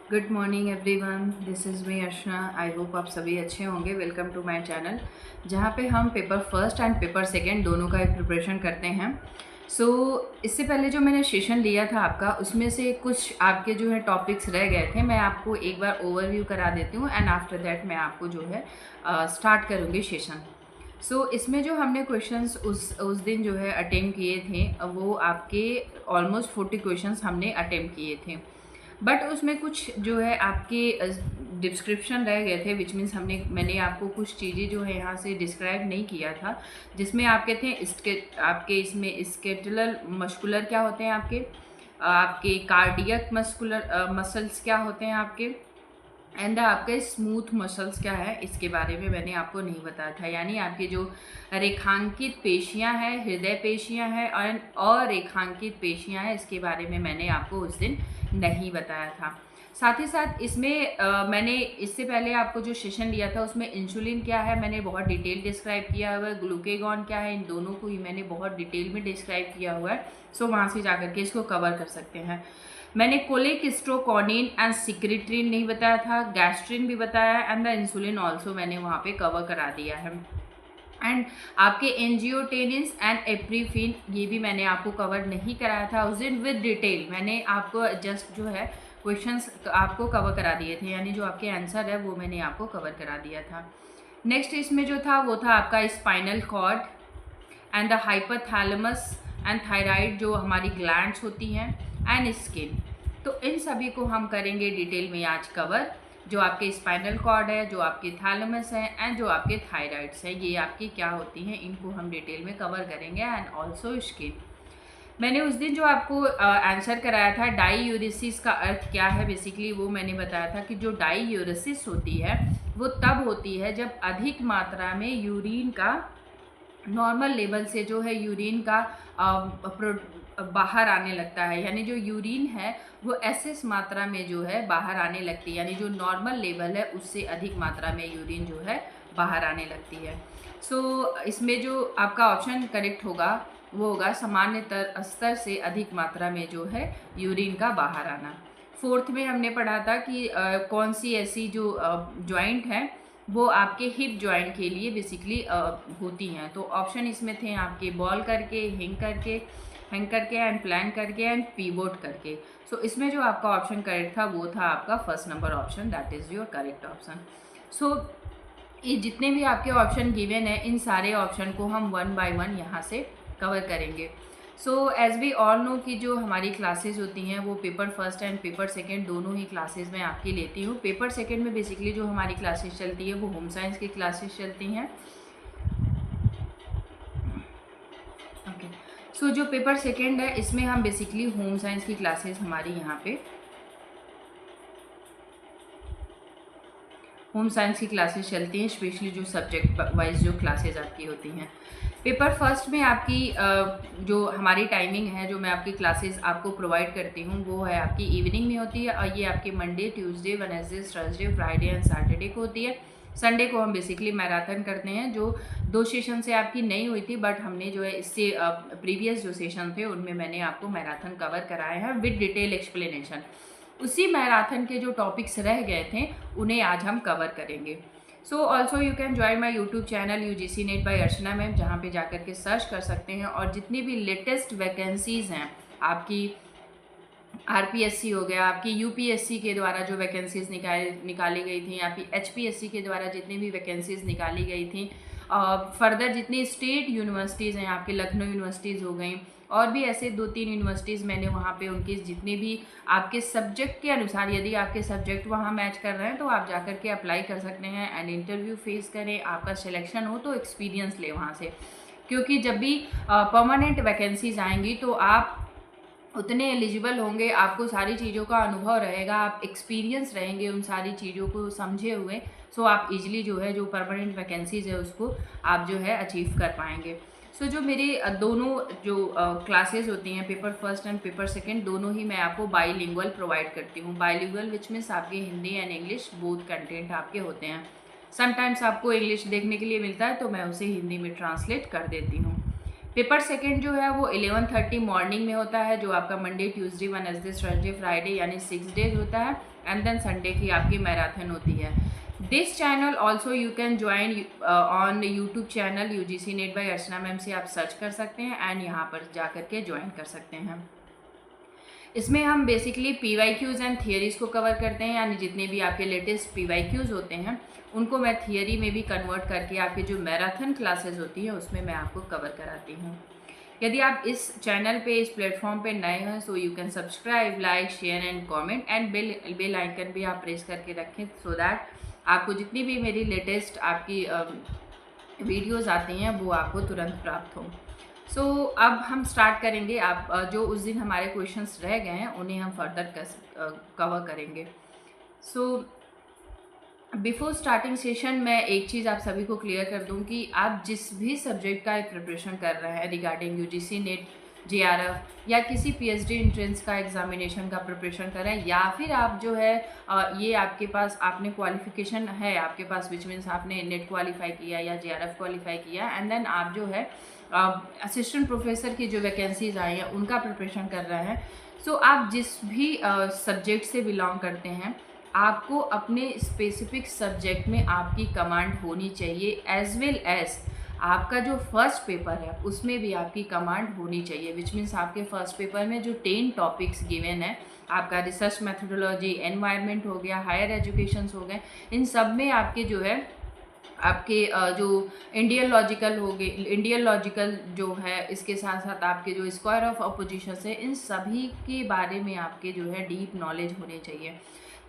Good morning everyone, this is me Archana. I hope आप सभी अच्छे होंगे। वेलकम टू माय चैनल, जहाँ पे हम paper first and paper second दोनों का एक प्रिपरेशन करते हैं। इससे पहले जो मैंने सेशन लिया था आपका, उसमें से कुछ आपके जो है टॉपिक्स रह गए थे। मैं आपको एक बार ओवरव्यू करा देती हूँ एंड आफ्टर दैट मैं आपको जो है स्टार्ट करूँगी सेशन। इसमें जो हमने क्वेश्चंस उस दिन जो है अटेम्प्ट किए थे, वो आपके ऑलमोस्ट 40 क्वेश्चंस हमने अटेम्प्ट किए थे। बट उसमें कुछ जो है आपके डिस्क्रिप्शन रह गए थे, विच मीन्स मैंने आपको कुछ चीज़ें जो है यहाँ से डिस्क्राइब नहीं किया था, जिसमें आपके थे आपके इसमें स्केटुलर मस्कुलर क्या होते हैं, आपके कार्डियक मस्कुलर मसल्स क्या होते हैं आपके, एंड आपके स्मूथ मसल्स क्या है, इसके बारे में मैंने आपको नहीं बताया था। यानी आपकी जो रेखांकित पेशियां हैं, हृदय पेशियां हैं और अरेखांकित पेशियां हैं, इसके बारे में मैंने आपको उस दिन नहीं बताया था। साथ ही साथ इसमें मैंने इससे पहले आपको जो सेशन लिया था उसमें इंसुलिन क्या है मैंने बहुत डिटेल डिस्क्राइब किया हुआ है, ग्लूकेगॉन क्या है, इन दोनों को ही मैंने बहुत डिटेल में डिस्क्राइब किया हुआ है। वहाँ से जाकर के इसको कवर कर सकते हैं। मैंने कोलेकिस्ट्रोकोनिन एंड सिक्रेट्रिन नहीं बताया था, गैस्ट्रिन भी बताया एंड द इंसुलिन ऑल्सो मैंने वहाँ पे कवर करा दिया है। एंड आपके एंजियोटेनिन्स एंड एप्रीफिन ये भी मैंने आपको कवर नहीं कराया था उस दिन विद डिटेल। मैंने आपको जस्ट जो है क्वेश्चंस आपको कवर करा दिए थे, यानी जो आपके आंसर है वो मैंने आपको कवर करा दिया था। नेक्स्ट इसमें जो था वो था आपका spinal cord and the hypothalamus and thyroid, जो हमारी ग्लैंड्स होती हैं, एंड स्किन। तो इन सभी को हम करेंगे डिटेल में आज कवर। जो आपके स्पाइनल कॉर्ड है, जो आपके थैलेमस है एंड जो आपके थायराइड्स है, ये आपकी क्या होती हैं, इनको हम डिटेल में कवर करेंगे एंड ऑल्सो स्किन। मैंने उस दिन जो आपको आंसर कराया था डाईयूरेसिस का अर्थ क्या है, बेसिकली वो मैंने बताया था कि जो डाईयूरेसिस होती है वो तब होती है जब अधिक मात्रा में यूरिन का नॉर्मल लेवल से जो है यूरिन का बाहर आने लगता है। यानी जो यूरिन है वो एसेस मात्रा में जो है बाहर आने लगती है, यानी जो नॉर्मल लेवल है उससे अधिक मात्रा में यूरिन जो है बाहर आने लगती है। इसमें जो आपका ऑप्शन करेक्ट होगा वो होगा सामान्य स्तर से अधिक मात्रा में जो है यूरिन का बाहर आना। फोर्थ में हमने पढ़ा था कि कौन सी ऐसी जो जॉइंट है वो आपके हिप जॉइंट के लिए बेसिकली होती हैं। तो ऑप्शन इसमें थे आपके बॉल करके, हैंग करके एंड प्लान करके एंड पीवोट करके। इसमें जो आपका ऑप्शन करेक्ट था वो था आपका first number option, that is your correct option. ये जितने भी आपके ऑप्शन गिवन है, इन सारे ऑप्शन को हम वन बाय वन यहाँ से कवर करेंगे। एज वी ऑल नो कि जो हमारी क्लासेस होती हैं वो paper first and paper second दोनों ही क्लासेस में आपकी लेती हूँ। पेपर सेकंड में बेसिकली जो हमारी क्लासेस चलती है वो होम साइंस की क्लासेस चलती हैं। ओके, जो पेपर सेकंड है इसमें हम बेसिकली होम साइंस की क्लासेस हमारी यहाँ पे होम साइंस की क्लासेस चलती हैं, स्पेशली जो सब्जेक्ट वाइज जो क्लासेस आपकी होती हैं। पेपर फर्स्ट में आपकी जो हमारी टाइमिंग है, जो मैं आपकी क्लासेस आपको प्रोवाइड करती हूँ, वो है आपकी इवनिंग में होती है और ये आपके Monday, Tuesday, Wednesday, Thursday, Friday and Saturday को होती है। संडे को हम बेसिकली मैराथन करते हैं, जो 2 सेशन से आपकी नहीं हुई थी, बट हमने जो है इससे प्रीवियस जो सेशन थे उनमें मैंने आपको मैराथन कवर कराए हैं विद डिटेल एक्सप्लेनेशन। उसी मैराथन के जो टॉपिक्स रह गए थे उन्हें आज हम कवर करेंगे। Also you can join my YouTube channel UGC net by Archana ma'am, जहाँ पे जाकर के सर्च कर सकते हैं और जितनी भी लेटेस्ट वैकेंसीज़ हैं आपकी RPSC हो गया, आपकी UPSC के द्वारा जो वैकेंसीज़ निकाली गई थी, आपकी HPSC के द्वारा जितनी भी वैकेंसीज़ निकाली गई थी, फर्दर जितनी स्टेट यूनिवर्सिटीज़ हैं, आपके लखनऊ यूनिवर्सिटीज़ हो गई और भी ऐसे 2-3 यूनिवर्सिटीज़ मैंने वहाँ पे उनकी जितने भी आपके सब्जेक्ट के अनुसार, यदि आपके सब्जेक्ट वहाँ मैच कर रहे हैं तो आप जाकर के अप्लाई कर सकते हैं एंड इंटरव्यू फेस करें। आपका सिलेक्शन हो तो एक्सपीरियंस ले वहाँ से, क्योंकि जब भी परमानेंट वैकेंसीज आएंगी तो आप उतने एलिजिबल होंगे, आपको सारी चीज़ों का अनुभव रहेगा, आप एक्सपीरियंस रहेंगे उन सारी चीज़ों को समझे हुए। आप इजीली जो है जो परमानेंट वैकेंसीज है उसको आप जो है अचीव कर पाएंगे। जो मेरे दोनों जो क्लासेस होती हैं, paper first and paper second, दोनों ही मैं आपको बाईलिंगुअल प्रोवाइड करती हूँ। बाईलिंगुअल विच मीन्स आपके Hindi and English both content आपके होते हैं। समटाइम्स आपको इंग्लिश देखने के लिए मिलता है तो मैं उसे हिंदी में ट्रांसलेट कर देती हूँ। पेपर सेकंड जो है वो 11:30 मॉर्निंग में होता है, जो आपका Monday, Tuesday, Wednesday, Thursday, Friday यानी 6 डेज होता है, एंड देन संडे की आपकी मैराथन होती है। This channel also you can join on YouTube channel UGC net by Archana ma'am से आप सर्च कर सकते हैं एंड यहाँ पर जा कर के ज्वाइन कर सकते हैं। इसमें हम बेसिकली PYQs एंड थियरीज़ को कवर करते हैं, यानी जितने भी आपके लेटेस्ट PYQs होते हैं उनको मैं थियरी में भी कन्वर्ट करके आपके जो मैराथन क्लासेस होती हैं उसमें मैं आपको कवर कराती हूँ। यदि आप इस चैनल पे, इस प्लेटफॉर्म पे नए हैं, so you can subscribe, like, share and comment and bell icon भी आप प्रेस करके रखें, सो दैट आपको जितनी भी मेरी लेटेस्ट आपकी वीडियोज़ आती हैं वो आपको तुरंत प्राप्त हो। सो अब हम स्टार्ट करेंगे। आप जो उस दिन हमारे क्वेश्चंस रह गए हैं उन्हें हम फर्दर कवर करेंगे। सो बिफोर स्टार्टिंग सेशन मैं एक चीज़ आप सभी को क्लियर कर दूं कि आप जिस भी सब्जेक्ट का प्रिपरेशन कर रहे हैं रिगार्डिंग UGC नेट, JRF या किसी PhD एंट्रेंस का एग्जामिनेशन का प्रिपरेशन कर रहे हैं, या फिर आप जो है ये आपके पास आपने क्वालिफिकेशन है आपके पास, विच मीन्स आपने नेट क्वालिफाई किया या JRF क्वालिफाई किया, एंड देन आप जो है असिस्टेंट प्रोफेसर की जो वैकेंसीज आई हैं उनका प्रिपरेशन कर रहे हैं। सो आप जिस भी सब्जेक्ट से बिलोंग करते हैं, आपको अपने स्पेसिफिक सब्जेक्ट में आपकी कमांड होनी चाहिए, एज वेल एज आपका जो फर्स्ट पेपर है उसमें भी आपकी कमांड होनी चाहिए, विच मीन्स आपके फर्स्ट पेपर में जो 10 टॉपिक्स गिवन है, आपका रिसर्च मैथडोलॉजी, एनवायरनमेंट हो गया, हायर एजुकेशन हो गए, इन सब में आपके जो है आपके जो इंडियन लॉजिकल जो है, इसके साथ साथ आपके जो स्क्वायर ऑफ अपोजिशन है, इन सभी के बारे में आपके जो है डीप नॉलेज होने चाहिए।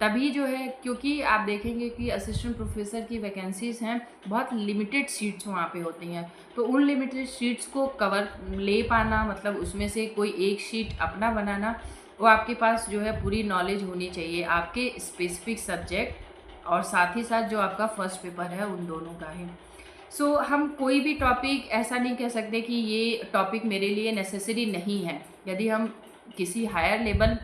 तभी जो है, क्योंकि आप देखेंगे कि असिस्टेंट प्रोफेसर की वैकेंसीज़ हैं, बहुत लिमिटेड सीट्स वहाँ पे होती हैं, तो उन लिमिटेड सीट्स को कवर ले पाना, मतलब उसमें से कोई एक सीट अपना बनाना, वो आपके पास जो है पूरी नॉलेज होनी चाहिए आपके स्पेसिफिक सब्जेक्ट और साथ ही साथ जो आपका फर्स्ट पेपर है उन दोनों का ही। सो हम कोई भी टॉपिक ऐसा नहीं कह सकते कि ये टॉपिक मेरे लिए नेसेसरी नहीं है। यदि हम किसी हायर लेवल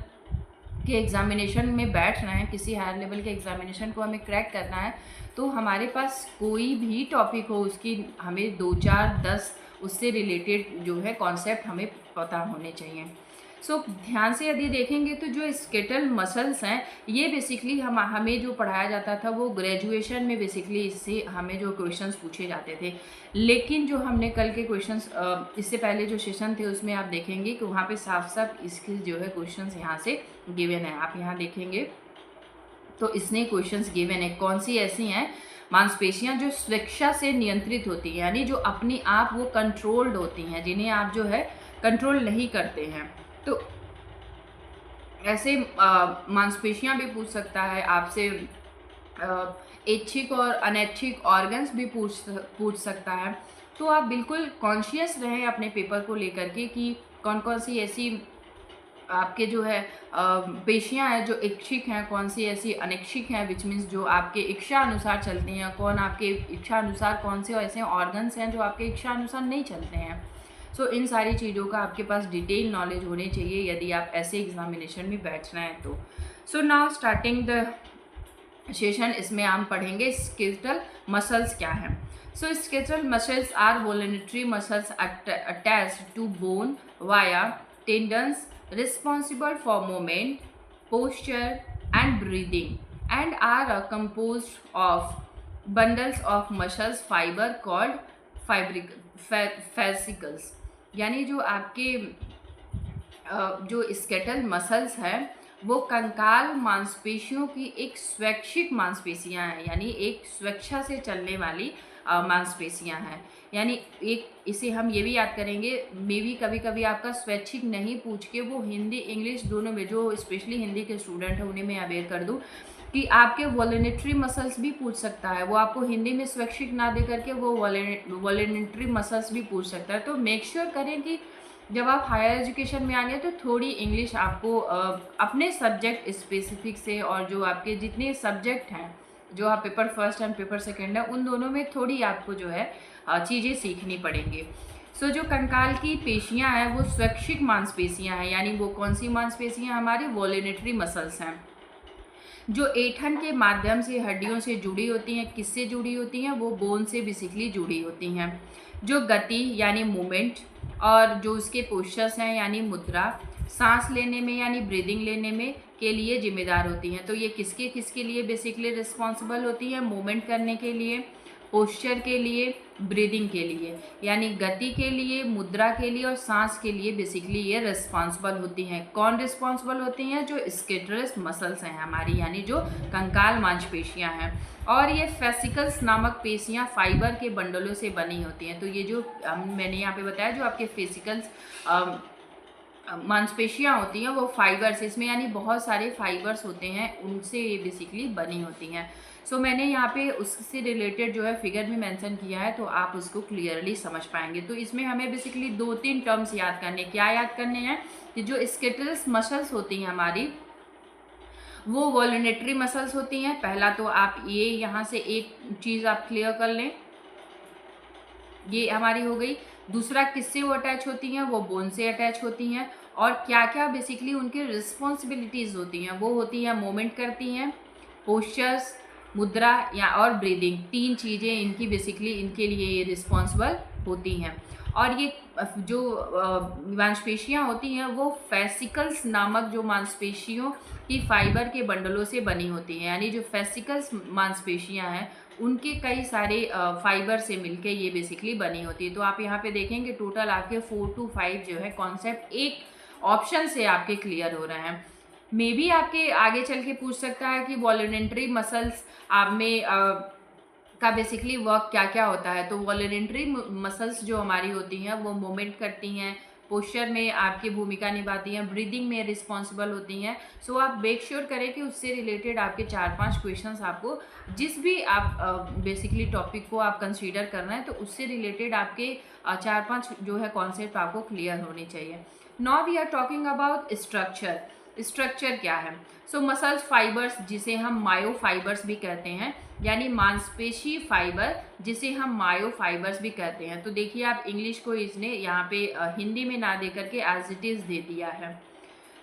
के एग्ज़ामिनेशन में बैठ रहे हैं, किसी हायर लेवल के एग्ज़ामिनेशन को हमें क्रैक करना है, तो हमारे पास कोई भी टॉपिक हो उसकी हमें 2, 4, 10 उससे रिलेटेड जो है कॉन्सेप्ट हमें पता होने चाहिए। सो ध्यान से यदि देखेंगे तो जो स्केटल मसल्स हैं, ये बेसिकली हमें जो पढ़ाया जाता था वो ग्रेजुएशन में बेसिकली इससे हमें जो क्वेश्चंस पूछे जाते थे, लेकिन जो हमने कल के क्वेश्चंस इससे पहले जो सेशन थे उसमें आप देखेंगे कि वहाँ पे साफ साफ इसके जो है क्वेश्चंस यहाँ से गिवन है। आप यहाँ देखेंगे तो इसने क्वेश्चंस गिवन है, कौन सी ऐसी हैं मांसपेशियां जो स्वेच्छा से नियंत्रित होती हैं, यानी जो अपनी आप वो कंट्रोल्ड होती हैं, जिन्हें आप जो है कंट्रोल नहीं करते हैं। तो ऐसे मांसपेशियां भी पूछ सकता है आपसे, ऐच्छिक और अनैच्छिक ऑर्गन्स भी पूछ सकता है। तो आप बिल्कुल कॉन्शियस रहें अपने पेपर को लेकर के कि कौन कौन सी ऐसी आपके जो है पेशियां हैं जो ऐच्छिक हैं, कौन सी ऐसी अनैच्छिक हैं, विच मीन्स जो आपके इच्छा अनुसार चलती हैं, कौन आपके इच्छा अनुसार कौन से ऐसे ऑर्गन्स हैं जो आपके इच्छा अनुसार नहीं चलते हैं। सो इन सारी चीज़ों का आपके पास डिटेल नॉलेज होनी चाहिए यदि आप ऐसे एग्जामिनेशन में बैठ रहे हैं तो। So now starting the session, इसमें हम पढ़ेंगे स्केलेटल मसल्स क्या हैं। So skeletal muscles are voluntary muscles attached to bone via tendons responsible for movement, posture and breathing, and are composed of bundles of muscles fiber called fascicles। यानी जो आपके जो skeletal muscles हैं वो कंकाल मांसपेशियों की एक स्वैच्छिक मांसपेशियां हैं, यानी एक स्वेच्छा से चलने वाली मांसपेशियां हैं। यानी एक इसे हम ये भी याद करेंगे, मे भी कभी कभी आपका स्वैच्छिक नहीं पूछ के वो हिंदी इंग्लिश दोनों में, जो स्पेशली हिंदी के स्टूडेंट हैं उन्हें मैं अवेयर कर दूं कि आपके वॉल्यूंटरी मसल्स भी पूछ सकता है, वो आपको हिंदी में स्वैच्छिक ना दे करके वो वॉल्यूंटरी मसल्स भी पूछ सकता है। तो मेक श्योर करें कि जब आप हायर एजुकेशन में आएंगे तो थोड़ी इंग्लिश आपको अपने सब्जेक्ट स्पेसिफिक से, और जो आपके जितने सब्जेक्ट हैं जो आप paper first and paper second है उन दोनों में थोड़ी आपको जो है चीज़ें सीखनी पड़ेंगी। सो जो कंकाल की पेशियां हैं वो स्वैच्छिक मांसपेशियां हैं, यानी वो कौन सी मांसपेशियां हमारी वॉल्यूंटरी मसल्स हैं। जो ऐंठन के माध्यम से हड्डियों से जुड़ी होती हैं, किससे जुड़ी होती हैं, वो बोन से बेसिकली जुड़ी होती हैं। जो गति यानी मूवमेंट और जो उसके पोस्चर्स हैं यानी मुद्रा, सांस लेने में यानी ब्रीदिंग लेने में के लिए जिम्मेदार होती हैं। तो ये किसके किसके लिए बेसिकली रिस्पॉन्सिबल होती है? मूवमेंट करने के लिए, पोस्चर के लिए, ब्रीदिंग के लिए, यानी गति के लिए, मुद्रा के लिए और सांस के लिए बेसिकली ये रिस्पॉन्सिबल होती हैं। कौन रिस्पॉन्सिबल होती हैं? जो स्केलेटल मसल्स हैं हमारी, यानी जो कंकाल मांसपेशियां हैं। और ये फेसिकल्स नामक पेशियां फाइबर के बंडलों से बनी होती हैं। तो ये जो मैंने यहाँ पे बताया, जो आपके फेसिकल्स मांसपेशियां होती हैं वो फाइबर्स, इसमें यानी बहुत सारे फाइबर्स होते हैं, उनसे ये बेसिकली बनी होती हैं। सो मैंने यहाँ पे उससे रिलेटेड जो है फिगर भी मेंशन किया है, तो आप उसको क्लियरली समझ पाएंगे। तो इसमें हमें बेसिकली 2-3 टर्म्स याद करने, क्या याद करने हैं कि जो स्केलेटल मसल्स होती हैं हमारी, वो वॉल्यूमेट्री मसल्स होती हैं। पहला तो आप ये यहाँ से एक चीज़ आप क्लियर कर लें, ये हमारी हो गई। दूसरा, किससे वो अटैच होती हैं? वो बोन से अटैच होती हैं। और क्या क्या बेसिकली उनकी रिस्पॉन्सिबिलिटीज़ होती हैं? वो होती हैं मूवमेंट करती हैं, पोस्चर्स, मुद्रा या और ब्रीदिंग, 3 चीज़ें इनकी बेसिकली इनके लिए ये रिस्पॉन्सिबल होती हैं। और ये जो मांसपेशियाँ होती हैं वो फेसिकल्स नामक जो मांसपेशियों की फाइबर के बंडलों से बनी होती हैं, यानी जो फेसिकल्स मांसपेशियाँ हैं उनके कई सारे फाइबर से मिलके ये बेसिकली बनी होती है। तो आप यहाँ पे देखेंगे टोटल आपके 4 to 5 जो है कॉन्सेप्ट एक ऑप्शन से आपके क्लियर हो रहे हैं। मे बी आपके आगे चल के पूछ सकता है कि वॉल्यूमेट्री मसल्स आप में का बेसिकली वर्क क्या क्या होता है। तो वॉल्यूमेट्री मसल्स जो हमारी होती हैं वो मूवमेंट करती हैं, पोस्चर में आपकी भूमिका निभाती हैं, ब्रीदिंग में रिस्पॉन्सिबल होती हैं। सो आप मेक श्योर करें कि उससे रिलेटेड आपके 4-5 क्वेश्चंस आपको, जिस भी आप बेसिकली टॉपिक को आप कंसीडर कर रहे हैं, तो उससे रिलेटेड आपके 4-5 जो है कॉन्सेप्ट आपको क्लियर होने चाहिए। Now we are talking about structure. Structure क्या है? सो मसल्स फाइबर्स, जिसे हम मायोफाइबर्स भी कहते हैं, यानी मांसपेशी फाइबर, जिसे हम मायोफाइबर्स भी कहते हैं। तो देखिए आप इंग्लिश को इसने यहाँ पे हिंदी में ना दे करके एज इट इज़ दे दिया है।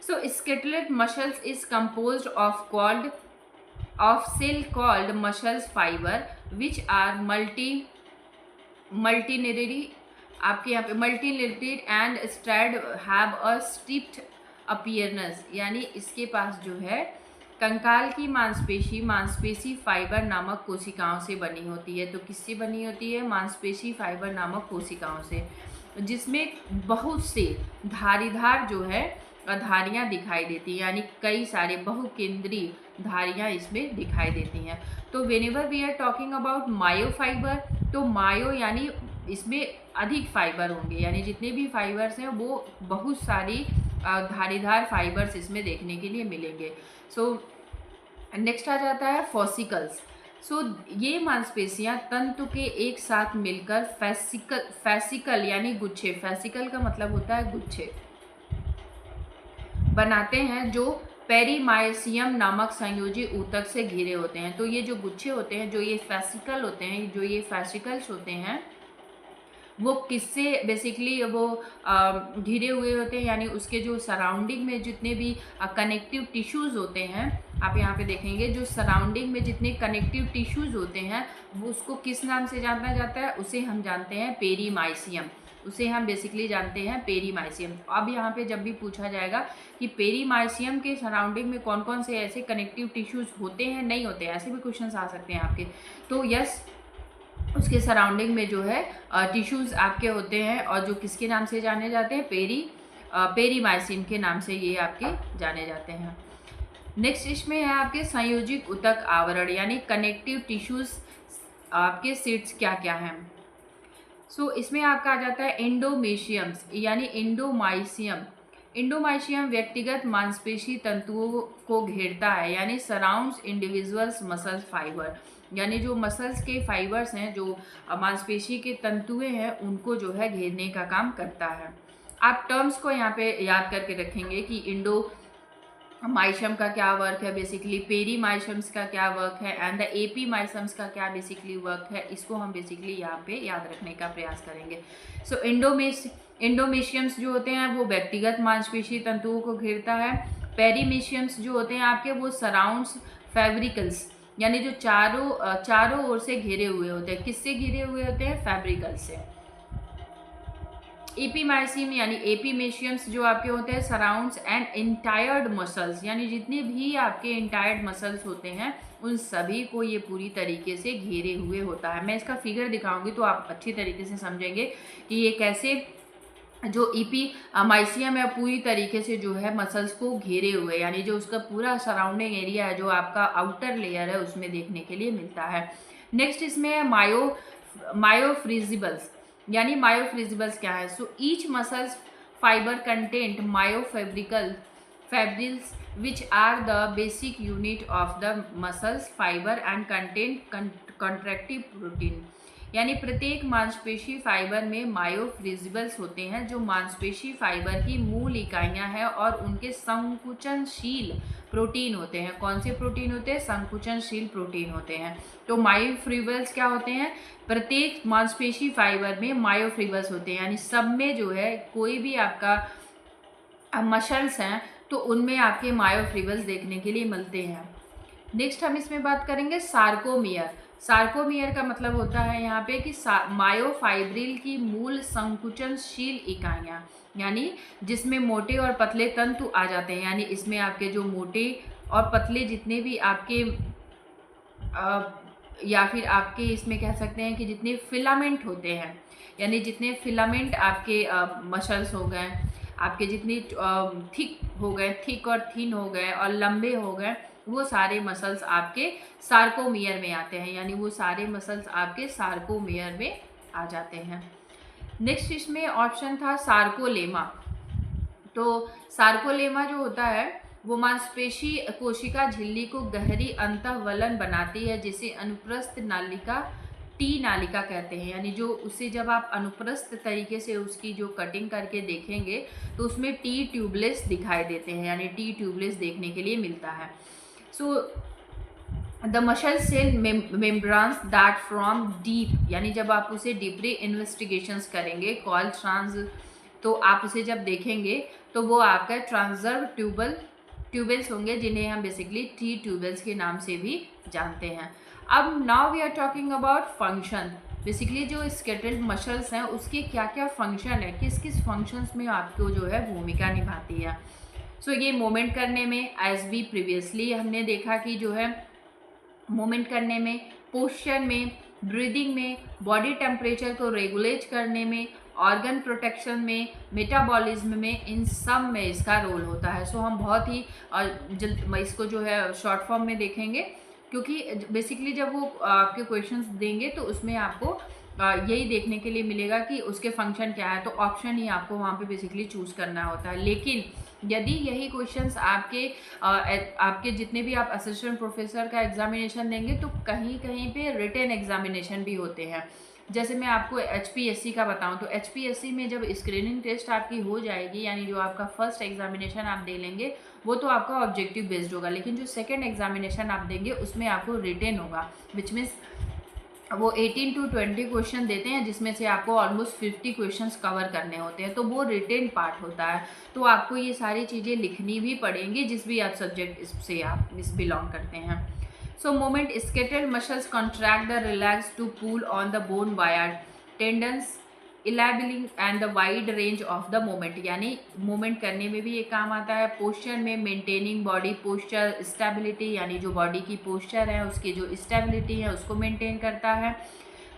So skeletal muscles is composed of cell called muscles fibre which are multinary, आपके यहाँ पे मल्टीलेटेड and striated have a striped appearance, यानी इसके पास जो है कंकाल की मांसपेशी फाइबर नामक कोशिकाओं से बनी होती है। तो किससे बनी होती है? मांसपेशी फाइबर नामक कोशिकाओं से, जिसमें बहुत से धारीदार जो है धारियाँ दिखाई देती हैं, यानी कई सारे बहुकेंद्रीय धारियाँ इसमें दिखाई देती हैं। तो whenever we are talking about myofiber, तो मायो यानी इसमें अधिक फाइबर होंगे, यानी जितने भी फाइबर्स हैं वो बहुत सारी धारीदार फाइबर्स इसमें देखने के लिए मिलेंगे। सो नेक्स्ट आ जाता है फॉसिकल्स। सो ये मांसपेशियां तंतु के एक साथ मिलकर फैसिकल यानी गुच्छे, फैसिकल का मतलब होता है गुच्छे, बनाते हैं, जो पेरीमाइसियम नामक संयोजी ऊतक से घिरे होते हैं। तो ये जो गुच्छे होते हैं, जो ये फैसिकल होते हैं, जो ये फैसिकल्स होते हैं, वो किससे बेसिकली वो घिरे हुए होते हैं, यानी उसके जो सराउंडिंग में जितने भी कनेक्टिव टिश्यूज़ होते हैं, आप यहाँ पे देखेंगे जो सराउंडिंग में जितने कनेक्टिव टिश्यूज़ होते हैं वो उसको किस नाम से जाना जाता है? उसे हम जानते हैं पेरीमाइसियम, उसे हम बेसिकली जानते हैं पेरीमाइसियम। अब यहाँ पे जब भी पूछा जाएगा कि पेरीमाइसियम के सराउंडिंग में कौन कौन से ऐसे कनेक्टिव टिश्यूज़ होते हैं, नहीं होते हैं, ऐसे भी क्वेश्चन आ सकते हैं आपके। तो यस, उसके सराउंडिंग में जो है टिश्यूज़ आपके होते हैं, और जो किसके नाम से जाने जाते हैं? पेरीमाइसिन के नाम से ये आपके जाने जाते हैं। नेक्स्ट इसमें है आपके संयोजिक ऊतक आवरण, यानी कनेक्टिव टिश्यूज़ आपके सीट्स क्या क्या हैं। सो इसमें आपका आ जाता है एंडोमेशियम्स, यानी इंडोमाइशियम व्यक्तिगत मांसपेशी तंतुओं को घेरता है, यानी सराउंड्स इंडिविजुअल्स मसल्स फाइबर, यानी जो मसल्स के फाइबर्स हैं, जो मांसपेशी के तंतुएं हैं, उनको जो है घेरने का काम करता है। आप टर्म्स को यहाँ पे याद करके रखेंगे कि इंडोमाइशियम का क्या वर्क है बेसिकली, पेरीमाइशियम्स का क्या वर्क है, एंड द एपीमाइशियम्स का क्या बेसिकली वर्क है, इसको हम बेसिकली यहाँ पे याद रखने का प्रयास करेंगे। सो इंडोमेशियम्स जो होते हैं वो व्यक्तिगत मांसपेशी तंतुओं को घेरता है, पेरीमेशियम्स जो होते हैं आपके वो सराउंड्स फैब्रिकल्स, यानी जो चारों ओर से घिरे हुए होते हैं। किससे घिरे हुए होते हैं? फैब्रिकल से। एपीमाइसियम यानी एपीमेशियम्स जो आपके होते हैं सराउंड्स एंड इंटायर्ड मसल्स, यानी जितने भी आपके इंटायर्ड मसल्स होते हैं उन सभी को ये पूरी तरीके से घेरे हुए होता है। मैं इसका फिगर दिखाऊंगी तो आप अच्छी तरीके से समझेंगे कि ये कैसे जो एपीमाइसियम है पूरी तरीके से जो है मसल्स को घेरे हुए, यानी जो उसका पूरा सराउंडिंग एरिया है जो आपका आउटर लेयर है उसमें देखने के लिए मिलता है। नेक्स्ट इसमें है मायोफ्रिजिबल्स, यानी मायोफ्रिजिबल्स क्या है? So each muscles fibre content fibrils which are the basic unit of the muscles fiber and contain contractive protein, यानी प्रत्येक मांसपेशी फाइबर में मायोफ्रिजिबल्स होते हैं जो मांसपेशी फाइबर की मूल इकाइयां हैं और उनके संकुचनशील प्रोटीन होते हैं। कौन से प्रोटीन होते हैं? संकुचनशील प्रोटीन होते हैं। तो मायोफ्रिजिबल्स क्या होते हैं? प्रत्येक मांसपेशी फाइबर में मायोफ्रिजिबल्स होते हैं, यानी सब में जो है कोई भी आपका मसल्स हैं तो उनमें आपके मायोफ्रिजिबल्स देखने के लिए मिलते हैं। नेक्स्ट हम इसमें बात करेंगे सार्कोमियर। सार्कोमियर का मतलब होता है यहाँ पे कि मायोफाइब्रिल की मूल संकुचनशील इकाइयाँ, यानी जिसमें मोटे और पतले तंतु आ जाते हैं, यानी इसमें आपके जो मोटे और पतले जितने भी आपके या फिर आपके इसमें कह सकते हैं कि जितने फिलामेंट होते हैं, यानी जितने फिलामेंट आपके मसल्स हो गए, आपके जितने थिक हो गए, थिक और थिन हो गए और लंबे हो गए, वो सारे मसल्स आपके सार्कोमियर में आते हैं, यानी वो सारे मसल्स आपके सार्कोमियर में आ जाते हैं। नेक्स्ट इसमें ऑप्शन था सार्कोलेमा। तो सार्कोलेमा जो होता है वो मांसपेशी कोशिका झिल्ली को गहरी अंतःवलन बनाती है, जिसे अनुप्रस्थ नालिका टी नालिका कहते हैं, यानी जो उसे जब आप अनुप्रस्थ तरीके से उसकी जो कटिंग करके देखेंगे तो उसमें टी ट्यूबलेस दिखाई देते हैं, यानी टी ट्यूबलेस देखने के लिए मिलता है। So the muscle cell membranes that from deep, यानी जब आप उसे डीपली इन्वेस्टिगेशंस करेंगे कॉल तो आप उसे जब देखेंगे तो वो आपका ट्रांसवर्स ट्यूबल्स होंगे, जिन्हें हम बेसिकली टी ट्यूबल्स के नाम से भी जानते हैं। अब now we are talking about function. Basically जो स्केलेटल मसल्स हैं उसके क्या क्या फंक्शन है, किस किस फंक्शंस में आपको जो है भूमिका निभाती है। सो ये मूवमेंट करने में, एज वी प्रीवियसली हमने देखा कि जो है मूवमेंट करने में, पोस्चर में, ब्रीदिंग में, बॉडी टेम्परेचर को रेगुलेट करने में, ऑर्गन प्रोटेक्शन में, मेटाबॉलिज्म में, इन सब में इसका रोल होता है। सो हम बहुत ही जल्द इसको जो है शॉर्ट फॉर्म में देखेंगे, क्योंकि बेसिकली जब वो आपके क्वेश्चंस देंगे तो उसमें आपको यही देखने के लिए मिलेगा कि उसके फंक्शन क्या है, तो ऑप्शन ही आपको वहाँ पे बेसिकली चूज़ करना होता है। लेकिन यदि यही क्वेश्चंस आपके जितने भी आप असिस्टेंट प्रोफेसर का एग्जामिनेशन देंगे तो कहीं कहीं पे रिटन एग्जामिनेशन भी होते हैं। जैसे मैं आपको HPSC का बताऊं तो HPSC में जब स्क्रीनिंग टेस्ट आपकी हो जाएगी, यानी जो आपका फर्स्ट एग्जामिनेशन आप दे लेंगे वो तो आपका ऑब्जेक्टिव बेस्ड होगा, लेकिन जो सेकंड एग्जामिनेशन आप देंगे उसमें आपको रिटन होगा, विच मीन्स वो 18 to 20 क्वेश्चन देते हैं, जिसमें से आपको ऑलमोस्ट 50 क्वेश्चंस कवर करने होते हैं, तो वो रिटेन पार्ट होता है। तो आपको ये सारी चीज़ें लिखनी भी पड़ेंगी जिस भी आप सब्जेक्ट से आप इस बिलोंग करते हैं। So moment skeletal muscles contract the relax to pull on the bone via tendons enabling and the wide range of the moment, यानी मूवमेंट करने में भी ये काम आता है। पोस्चर में मेंटेनिंग बॉडी पोस्चर स्टेबिलिटी, यानी जो बॉडी की पोस्चर है उसकी जो स्टेबिलिटी है उसको मेंटेन करता है।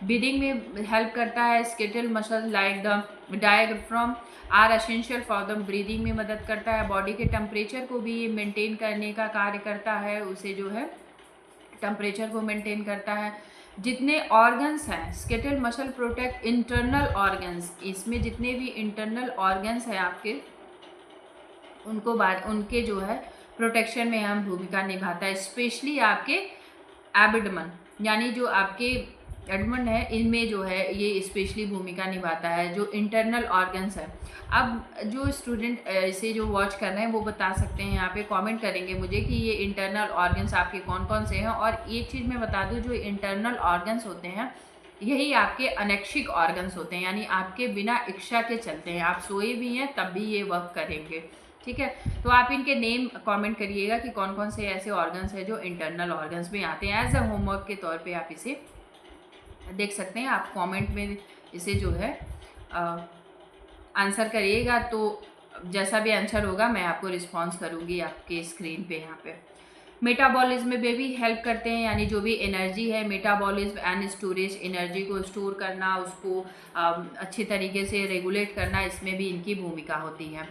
ब्रीदिंग में हेल्प करता है। Skeletal muscle like the diaphragm are essential for the breathing में मदद करता है। बॉडी के टेम्परेचर को भी मेंटेन करने का कार्य करता है, उसे जो है टेम्परेचर को मेंटेन करता है। जितने ऑर्गन्स हैं skeletal muscle protect internal organs, इसमें जितने भी इंटरनल ऑर्गन्स हैं आपके उनके जो है प्रोटेक्शन में अहम भूमिका निभाता है। स्पेशली आपके एबडमन, यानी जो आपके एडमन है इनमें जो है ये स्पेशली भूमिका निभाता है, जो इंटरनल ऑर्गन्स है। अब जो स्टूडेंट इसे जो वॉच कर रहे हैं वो बता सकते हैं, यहाँ पे कमेंट करेंगे मुझे कि ये इंटरनल ऑर्गन्स आपके कौन कौन से हैं। और एक चीज़ मैं बता दूँ, जो इंटरनल ऑर्गन्स होते हैं यही आपके अनैच्छिक ऑर्गन्स होते हैं, यानी आपके बिना इच्छा के चलते हैं, आप सोए भी हैं तब भी ये वर्क करेंगे। ठीक है। तो आप इनके नेम कमेंट करिएगा कि कौन कौन से ऐसे ऑर्गन्स हैं जो इंटरनल ऑर्गन्स में आते हैं। एज अ होमवर्क के तौर पे आप इसे देख सकते हैं। आप कमेंट में इसे जो है आंसर करिएगा, तो जैसा भी आंसर होगा मैं आपको रिस्पॉन्स करूँगी आपके स्क्रीन पे। यहाँ पे मेटाबॉलिज्म में भी हेल्प करते हैं, यानी जो भी एनर्जी है, मेटाबॉलिज्म एंड स्टोरेज, एनर्जी को स्टोर करना, उसको अच्छी तरीके से रेगुलेट करना, इसमें भी इनकी भूमिका होती है।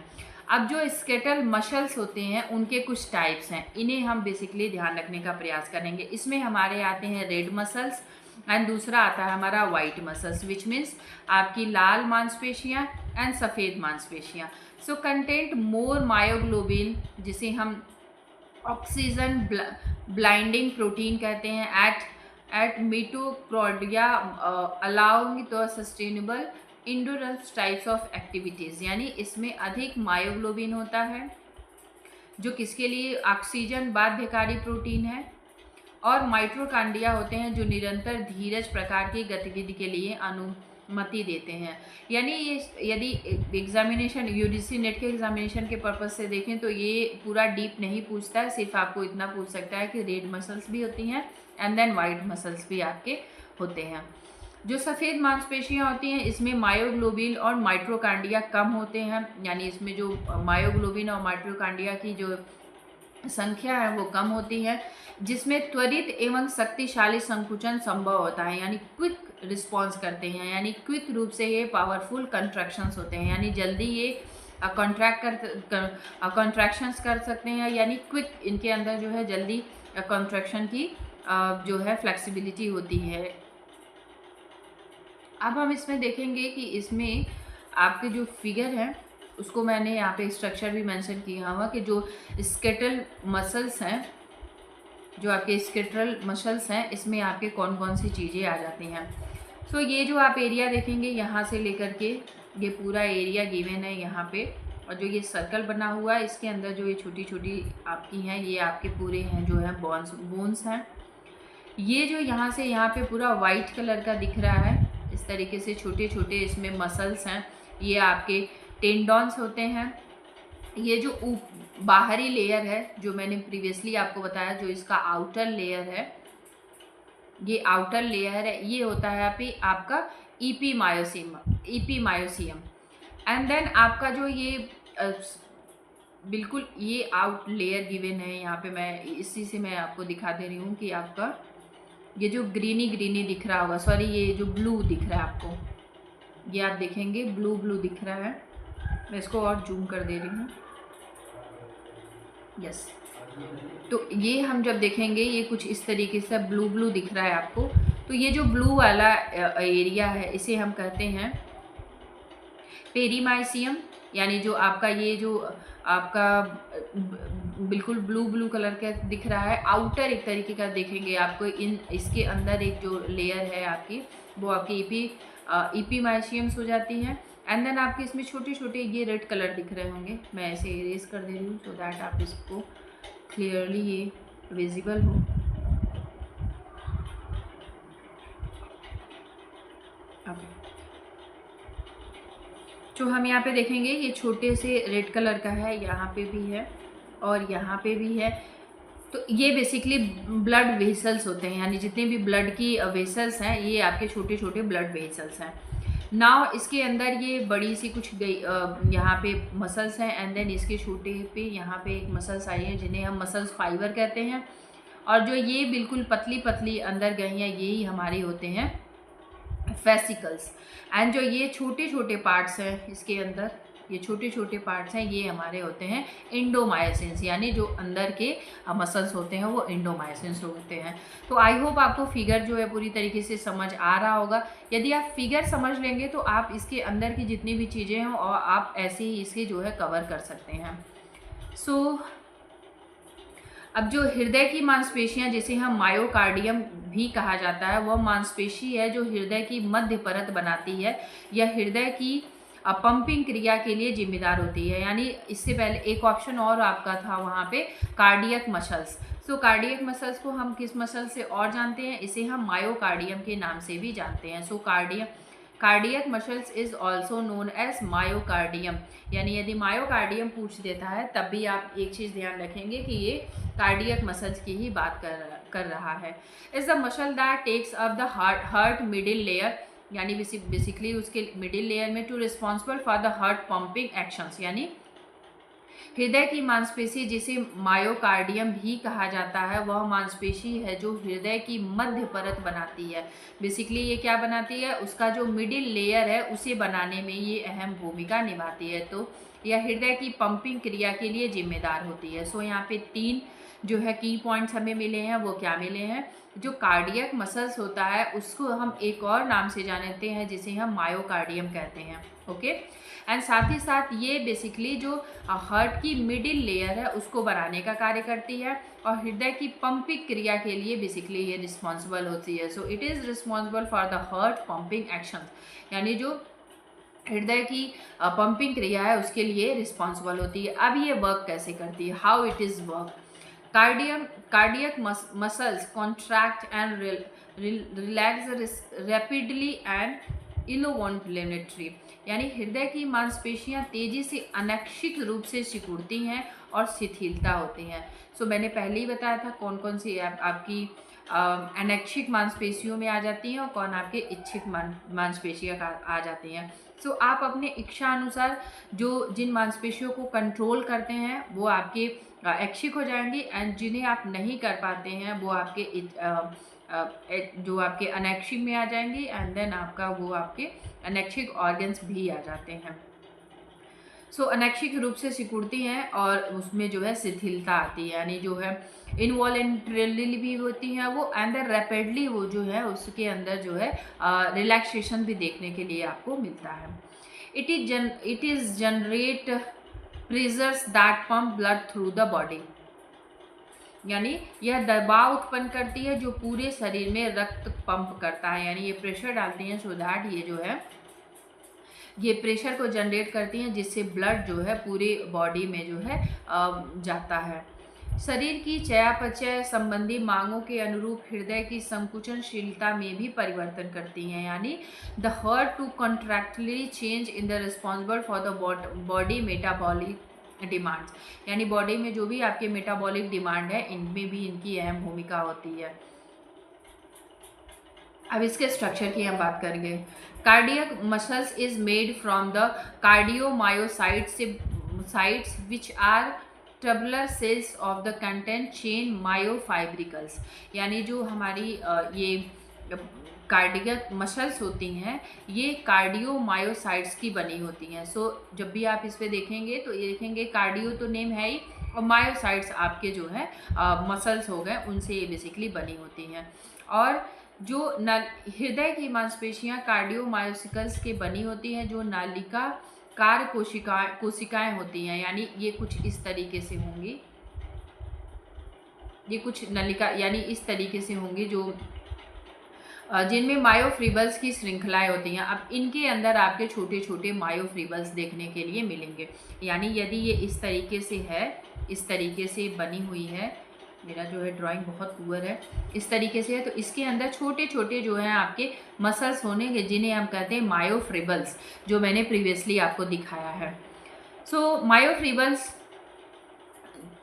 अब जो स्केलेटल मसल्स होते हैं उनके कुछ टाइप्स हैं, इन्हें हम बेसिकली ध्यान रखने का प्रयास करेंगे। इसमें हमारे आते हैं रेड मसल्स एंड दूसरा आता है हमारा वाइट मसल्स, विच मीन्स आपकी लाल मांसपेशियाँ एंड सफ़ेद मांसपेशियाँ। सो कंटेंट मोर मायोग्लोबिन, जिसे हम ऑक्सीजन ब्लाइंडिंग प्रोटीन कहते हैं, at mitochondria along the sustainable endurance types of activities, यानी इसमें अधिक मायोग्लोबिन होता है जो किसके लिए ऑक्सीजन बाध्यकारी प्रोटीन है, और माइटोकॉन्ड्रिया होते हैं जो निरंतर धीरज प्रकार की गतिविधि के लिए अनुमति देते हैं। यानी ये यदि एग्जामिनेशन यूजीसी नेट के एग्जामिनेशन के पर्पज़ से देखें तो ये पूरा डीप नहीं पूछता है, सिर्फ आपको इतना पूछ सकता है कि रेड मसल्स भी होती हैं एंड देन वाइट मसल्स भी आपके होते हैं। जो सफ़ेद मांसपेशियाँ होती हैं इसमें मायोग्लोबिन और माइटोकॉन्ड्रिया कम होते हैं, यानी इसमें जो मायोग्लोबिन और माइटोकॉन्ड्रिया की जो संख्या है वो कम होती है, जिसमें त्वरित एवं शक्तिशाली संकुचन संभव होता है, यानी क्विक रिस्पॉन्स करते हैं, यानी क्विक रूप से ये पावरफुल कंट्रैक्शंस होते हैं, यानी जल्दी ये कॉन्ट्रैक्शंस कर सकते हैं, यानी क्विक इनके अंदर जो है जल्दी कॉन्ट्रैक्शन की जो है फ्लेक्सिबिलिटी होती है। अब हम इसमें देखेंगे कि इसमें आपके जो फिगर है उसको मैंने यहाँ पे स्ट्रक्चर भी मेंशन किया हुआ कि जो स्केलेटल मसल्स हैं, जो आपके स्केलेटल मसल्स हैं, इसमें आपके कौन कौन सी चीज़ें आ जाती हैं। सो ये जो आप एरिया देखेंगे यहाँ से लेकर के ये पूरा एरिया गिवन है यहाँ पे, और जो ये सर्कल बना हुआ है इसके अंदर जो ये छोटी छोटी आपकी हैं ये आपके पूरे हैं जो है बोन्स हैं। ये जो यहाँ से यहाँ पे पूरा वाइट कलर का दिख रहा है, इस तरीके से छोटे छोटे इसमें मसल्स हैं, ये आपके टेंडॉन्स होते हैं। ये जो बाहरी लेयर है जो मैंने प्रीवियसली आपको बताया, जो इसका आउटर लेयर है, ये आउटर लेयर है, ये होता है आपका ईपीमायोसियम एंड देन आपका जो ये बिल्कुल ये आउट लेयर गिवन है यहाँ पे, मैं इसी से मैं आपको दिखा दे रही हूँ कि आपका ये जो ग्रीनी दिख रहा होगा, सॉरी ये जो ब्लू दिख रहा है आपको, ये आप देखेंगे ब्लू दिख रहा है, मैं इसको और जूम कर दे रही हूँ। यस, तो ये हम जब देखेंगे ये कुछ इस तरीके से ब्लू दिख रहा है आपको, तो ये जो ब्लू वाला एरिया है इसे हम कहते हैं पेरीमाइसियम, यानी जो आपका ये जो आपका बिल्कुल ब्लू कलर का दिख रहा है, आउटर एक तरीके का देखेंगे आपको, इसके अंदर एक जो लेयर है आपकी वो आपकी ईपीमाइसियम्स हो जाती हैं एंड देन आपके इसमें छोटे छोटे ये रेड कलर दिख रहे होंगे, मैं ऐसे इरेज कर दे रही हूँ सो दैट आप इसको क्लियरली ये विजिबल हो। जो हम यहाँ पे देखेंगे ये छोटे से रेड कलर का है, यहाँ पे भी है और यहाँ पे भी है, तो ये बेसिकली ब्लड वेसल्स होते हैं, यानी जितने भी ब्लड की वेसल्स हैं ये आपके छोटे छोटे ब्लड वेसल्स हैं। नाउ इसके अंदर ये बड़ी सी कुछ यहाँ पे मसल्स हैं एंड देन इसके छोटे पे यहाँ पे एक मसल्स आई हैं जिन्हें हम मसल्स फाइबर कहते हैं, और जो ये बिल्कुल पतली अंदर गई हैं यही हमारे होते हैं फेसिकल्स, एंड जो ये छोटे छोटे पार्ट्स हैं इसके अंदर, ये छोटे छोटे पार्ट्स हैं ये हमारे होते हैं इंडोमायोसिन्स, यानी जो अंदर के मसल्स होते हैं वो इंडोमायोसिन्स होते हैं। तो आई होप आपको फिगर जो है पूरी तरीके से समझ आ रहा होगा। यदि आप फिगर समझ लेंगे तो आप इसके अंदर की जितनी भी चीज़ें हैं और आप ऐसे ही इसे जो है कवर कर सकते हैं। सो अब जो हृदय की मांसपेशियां जिसे हम मायोकार्डियम भी कहा जाता है, वह मांसपेशी है जो हृदय की मध्य परत बनाती है, यह हृदय की पंपिंग क्रिया के लिए जिम्मेदार होती है। यानी इससे पहले एक ऑप्शन और आपका था वहाँ पे कार्डियक मसल्स। सो कार्डियक मसल्स को हम किस मसल से और जानते हैं, इसे हम मायोकार्डियम के नाम से भी जानते हैं। So cardiac muscles is also known as myocardium. यानी यदि मायोकार्डियम पूछ देता है तब भी आप एक चीज़ ध्यान रखेंगे कि ये कार्डियक मसल्स की ही बात कर रहा है। Is the muscle that takes up the heart middle layer, यानी बेसिकली उसके मिडिल लेयर में to responsible for the heart pumping actions. यानी हृदय की मांसपेशी जिसे मायोकार्डियम भी कहा जाता है वह मांसपेशी है जो हृदय की मध्य परत बनाती है। बेसिकली ये क्या बनाती है, उसका जो मिडिल लेयर है उसे बनाने में ये अहम भूमिका निभाती है। तो यह हृदय की पंपिंग क्रिया के लिए जिम्मेदार होती है। सो यहाँ पे 3 जो है की पॉइंट्स हमें मिले हैं। वो क्या मिले हैं, जो कार्डियक मसल्स होता है उसको हम एक और नाम से जानते हैं जिसे हम मायोकार्डियम कहते हैं। ओके, एंड साथ ही साथ ये बेसिकली जो हार्ट की मिडिल लेयर है उसको बनाने का कार्य करती है और हृदय की पंपिंग क्रिया के लिए बेसिकली ये रिस्पॉन्सिबल होती है। So it is responsible for the heart pumping action, यानी जो हृदय की पंपिंग क्रिया है उसके लिए रिस्पॉन्सिबल होती है। अब ये वर्क कैसे करती है, how it is work. Cardiac muscles contract and relax rapidly and involuntarily, यानी हृदय की मांसपेशियां तेजी से अनैच्छिक रूप से सिकुड़ती हैं और शिथिलता होती हैं। सो मैंने पहले ही बताया था कौन कौन सी आपकी अनैच्छिक मांसपेशियों में आ जाती हैं और कौन आपके इच्छिक मांसपेशियां आ जाती हैं। सो आप अपने इच्छा अनुसार जो जिन मांसपेशियों को कंट्रोल करते हैं वो आपके ऐच्छिक हो जाएंगी, एंड जिन्हें आप नहीं कर पाते हैं वो आपके जो आपके अनैच्छिक में आ जाएंगी, एंड देन आपका वो आपके अनैच्छिक ऑर्गन्स भी आ जाते हैं। सो अनैच्छिक रूप से सिकुड़ती हैं और उसमें जो है शिथिलता आती है, यानी जो है इनवॉलेंट्रली भी होती हैं वो, एंड देन रैपिडली वो जो है उसके अंदर जो है रिलैक्सेशन भी देखने के लिए आपको मिलता है। It is generate pressures that pump blood through the body, यानी यह दबाव उत्पन्न करती है जो पूरे शरीर में रक्त पंप करता है। यानी ये प्रेशर डालती हैं सो दैट ये जो है ये प्रेशर को जनरेट करती हैं जिससे ब्लड जो है पूरे बॉडी में जो है जाता है। शरीर की चयापचय संबंधी मांगों के अनुरूप हृदय की संकुचनशीलता में भी परिवर्तन करती हैं, यानी the heart to contractility change in the responsible for the body metabolic demands, यानी बॉडी में जो भी आपके मेटाबॉलिक डिमांड है इनमें भी इनकी अहम भूमिका होती है। अब इसके स्ट्रक्चर की हम बात करेंगे। Cardiac muscles is made from the cardiomyocytes which are tubular cells of the content chain myofibrils, यानी जो हमारी ये कार्डियक मसल्स होती हैं ये कार्डियोमायोसाइट्स की बनी होती हैं। सो जब भी आप इस पर देखेंगे तो ये देखेंगे कार्डियो तो नेम है ही और मायोसाइट्स आपके जो है मसल्स हो गए उनसे ये बेसिकली बनी होती हैं। और जो हृदय की मांसपेशियां कार्डियोमायोसिकल्स के बनी होती हैं जो नालिका कार कोशिकाएं होती हैं, यानी ये कुछ इस तरीके से होंगी, ये कुछ नलिका यानी इस तरीके से होंगी जो जिनमें मायोफिब्रल्स की श्रृंखलाएं होती हैं। अब इनके अंदर आपके छोटे छोटे मायोफिब्रल्स देखने के लिए मिलेंगे, यानी यदि ये इस तरीके से है, इस तरीके से बनी हुई है, मेरा जो है ड्राइंग बहुत पुअर है, इस तरीके से है, तो इसके अंदर छोटे छोटे जो हैं आपके मसल्स होंगे जिन्हें हम कहते हैं मायोफिब्रल्स, जो मैंने प्रीवियसली आपको दिखाया है। सो मायोफिब्रल्स